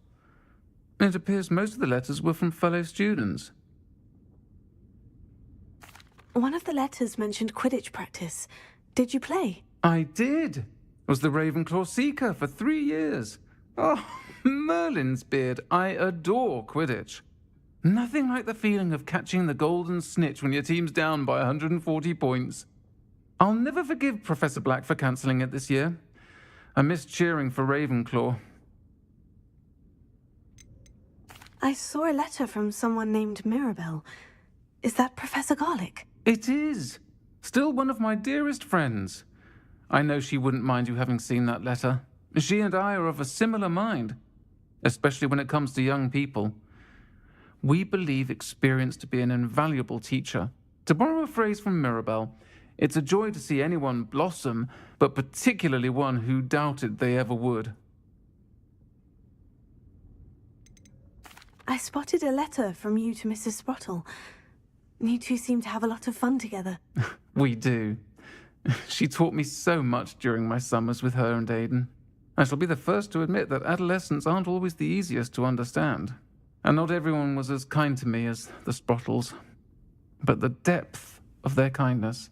It appears most of the letters were from fellow students. One of the letters mentioned Quidditch practice. Did you play? I did. Was the Ravenclaw Seeker for 3 years. Oh, Merlin's beard. I adore Quidditch. Nothing like the feeling of catching the golden snitch when your team's down by 140 points. I'll never forgive Professor Black for cancelling it this year. I miss cheering for Ravenclaw. I saw a letter from someone named Mirabelle. Is that Professor Garlick? It is! Still one of my dearest friends. I know she wouldn't mind you having seen that letter. She and I are of a similar mind, especially when it comes to young people. We believe experience to be an invaluable teacher. To borrow a phrase from Mirabelle, it's a joy to see anyone blossom, but particularly one who doubted they ever would. I spotted a letter from you to Mrs. Sprottle. You two seem to have a lot of fun together. We do. She taught me so much during my summers with her and Aidan. I shall be the first to admit that adolescents aren't always the easiest to understand. And not everyone was as kind to me as the Sprottles. But the depth of their kindness,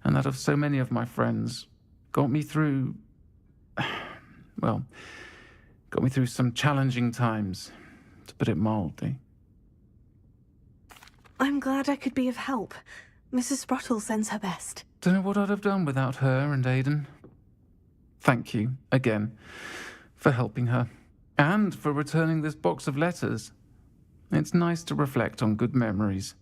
and that of so many of my friends, got me through... well, got me through some challenging times, to put it mildly. I'm glad I could be of help. Mrs. Sprottle sends her best. Don't know what I'd have done without her and Aidan. Thank you, again, for helping her, and for returning this box of letters. It's nice to reflect on good memories.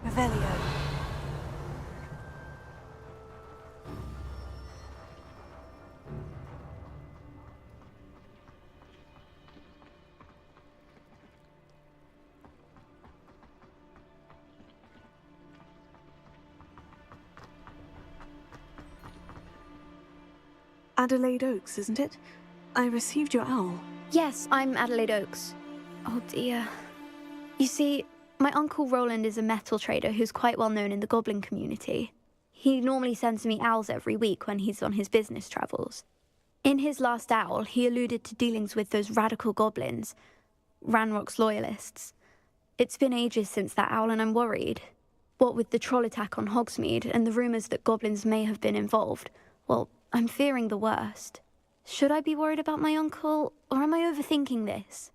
Revelio. Adelaide Oaks, isn't it? I received your owl. Yes, I'm Adelaide Oaks. Oh dear. You see, my Uncle Roland is a metal trader who's quite well known in the goblin community. He normally sends me owls every week when he's on his business travels. In his last owl, he alluded to dealings with those radical goblins, Ranrock's loyalists. It's been ages since that owl and I'm worried. What with the troll attack on Hogsmeade and the rumours that goblins may have been involved, well, I'm fearing the worst. Should I be worried about my uncle, or am I overthinking this?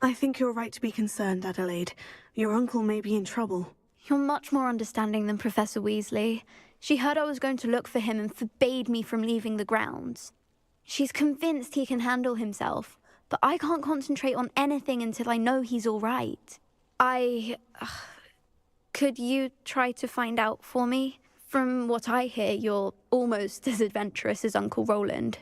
I think you're right to be concerned, Adelaide. Your uncle may be in trouble. You're much more understanding than Professor Weasley. She heard I was going to look for him and forbade me from leaving the grounds. She's convinced he can handle himself, but I can't concentrate on anything until I know he's all right. Could you try to find out for me? From what I hear, you're almost as adventurous as Uncle Roland.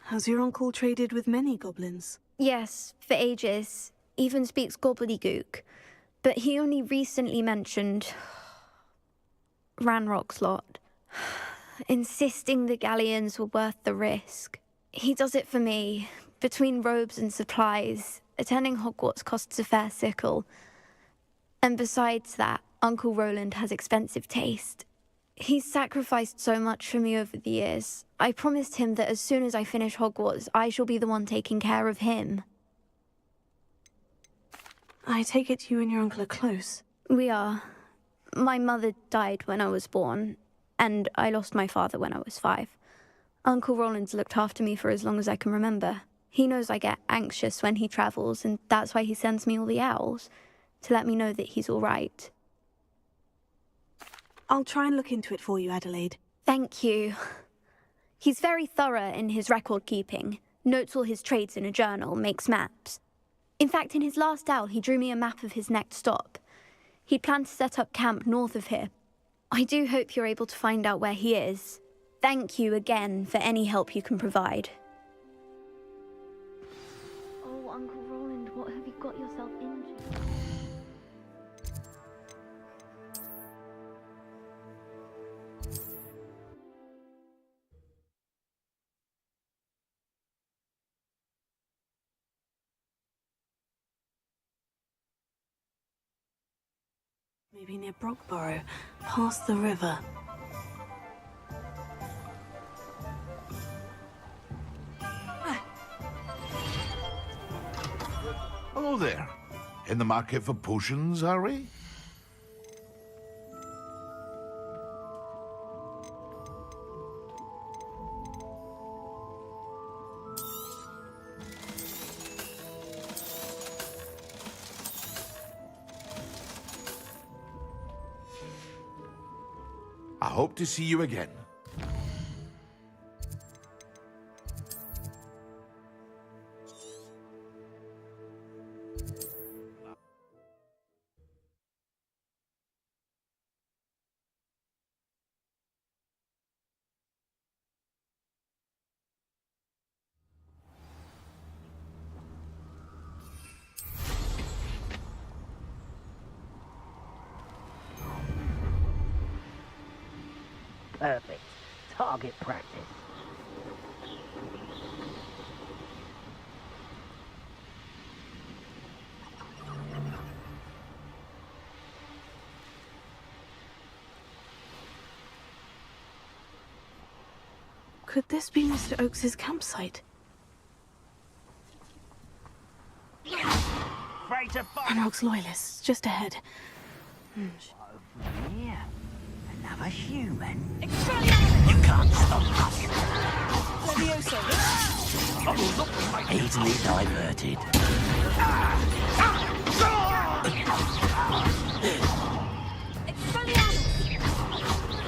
Has your uncle traded with many goblins? Yes, for ages. Even speaks gobbledygook. But he only recently mentioned Ranrock's lot, insisting the galleons were worth the risk. He does it for me. Between robes and supplies, attending Hogwarts costs a fair sickle. And besides that, Uncle Roland has expensive taste. He's sacrificed so much for me over the years. I promised him that as soon as I finish Hogwarts, I shall be the one taking care of him. I take it you and your uncle are close. We are. My mother died when I was born, and I lost my father when I was 5. Uncle Roland's looked after me for as long as I can remember. He knows I get anxious when he travels, and that's why he sends me all the owls, to let me know that he's all right. I'll try and look into it for you, Adelaide. Thank you. He's very thorough in his record keeping, notes all his trades in a journal, makes maps. In fact, in his last owl, he drew me a map of his next stop. He planned to set up camp north of here. I do hope you're able to find out where he is. Thank you again for any help you can provide. Oh, Uncle Roland, what have you got yourself into? Maybe near Brockborough, past the river. Hello there. In the market for potions, are we? I hope to see you again. Perfect. Target practice. Could this be Mr. Oakes's campsite? Ranrock's loyalists, just ahead. Over here. Another human. You can't stop us. Easily diverted.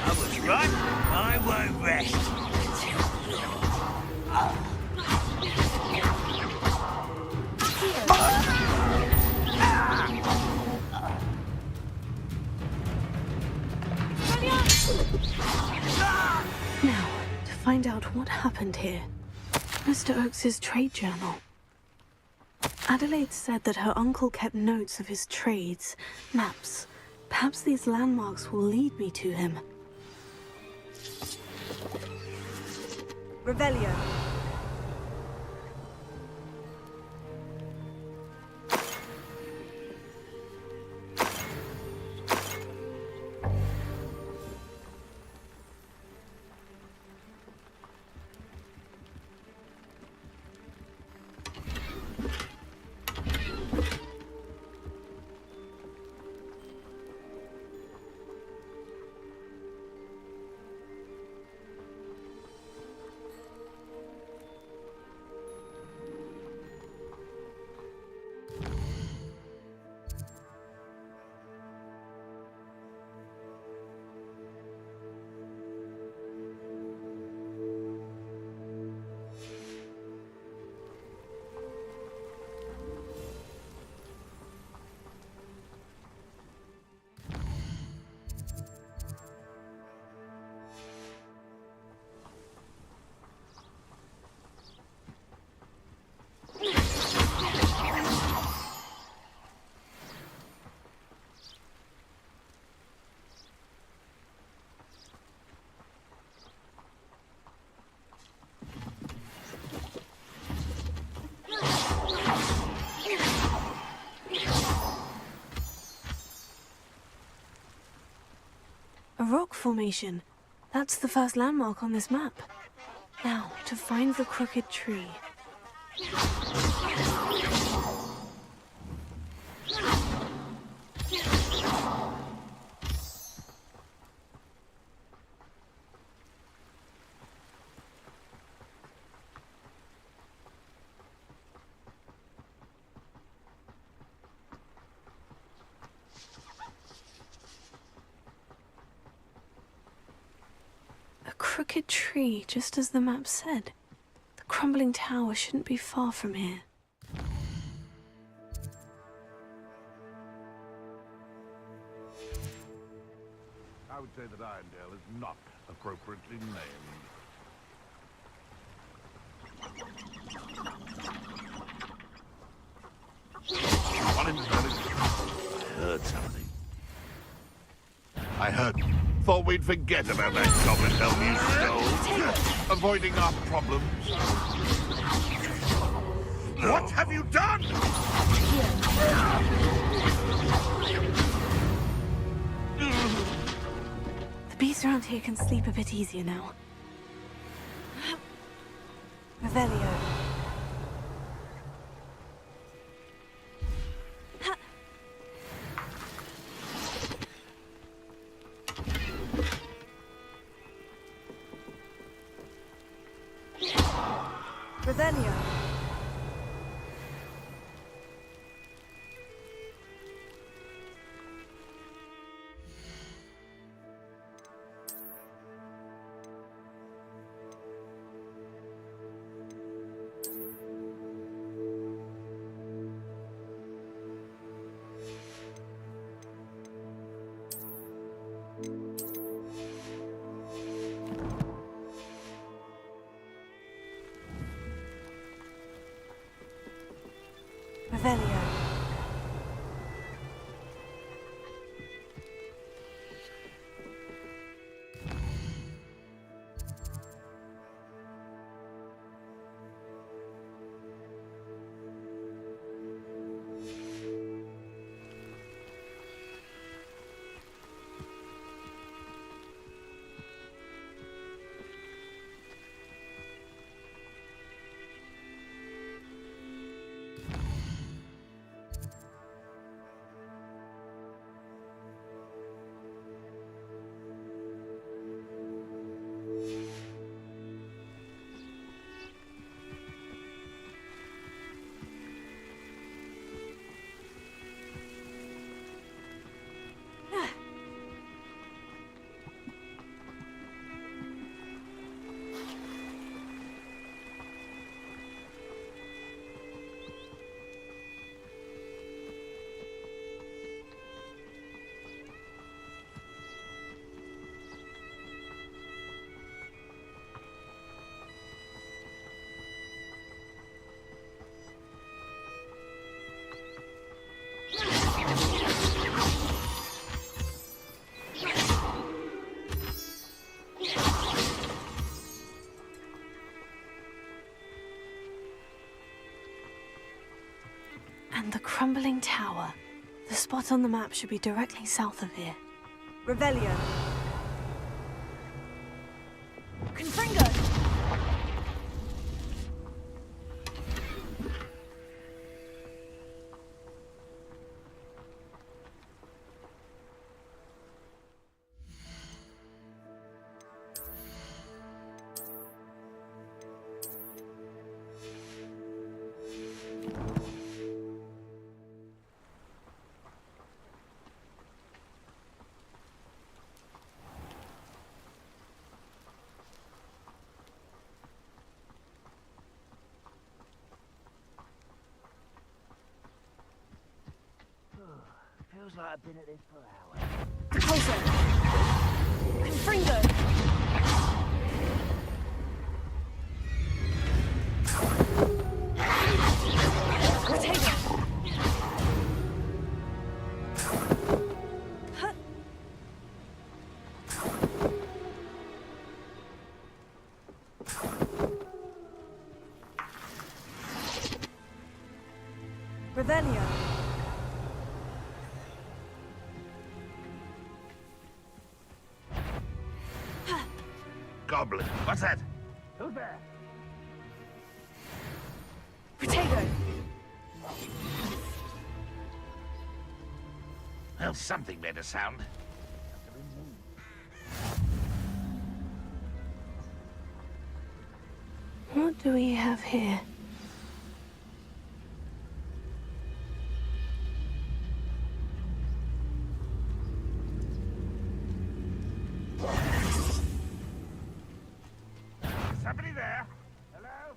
I was right. I won't rest. Now, to find out what happened here. Mr. Oakes's trade journal. Adelaide said that her uncle kept notes of his trades, maps. Perhaps these landmarks will lead me to him. Revelio. A rock formation. That's the first landmark on this map. Now, to find the crooked tree. A crooked tree, just as the map said. The crumbling tower shouldn't be far from here. I would say that Irondale is not appropriately named. What in the hell is it? I heard something. I heard. Thought we'd forget about that goblin helm you stole. Avoiding our problems. What have you done? The beasts around here can sleep a bit easier now. Revelio. Revelio. Revelio. And the crumbling tower. The spot on the map should be directly south of here. Revelio. Confringo! Feels like I've been at this for hours. Closer! Confringo! Potato! Revelio. goblin. What's that? Who's there? Potato! Well, something made a sound. What do we have here? Somebody there? Hello?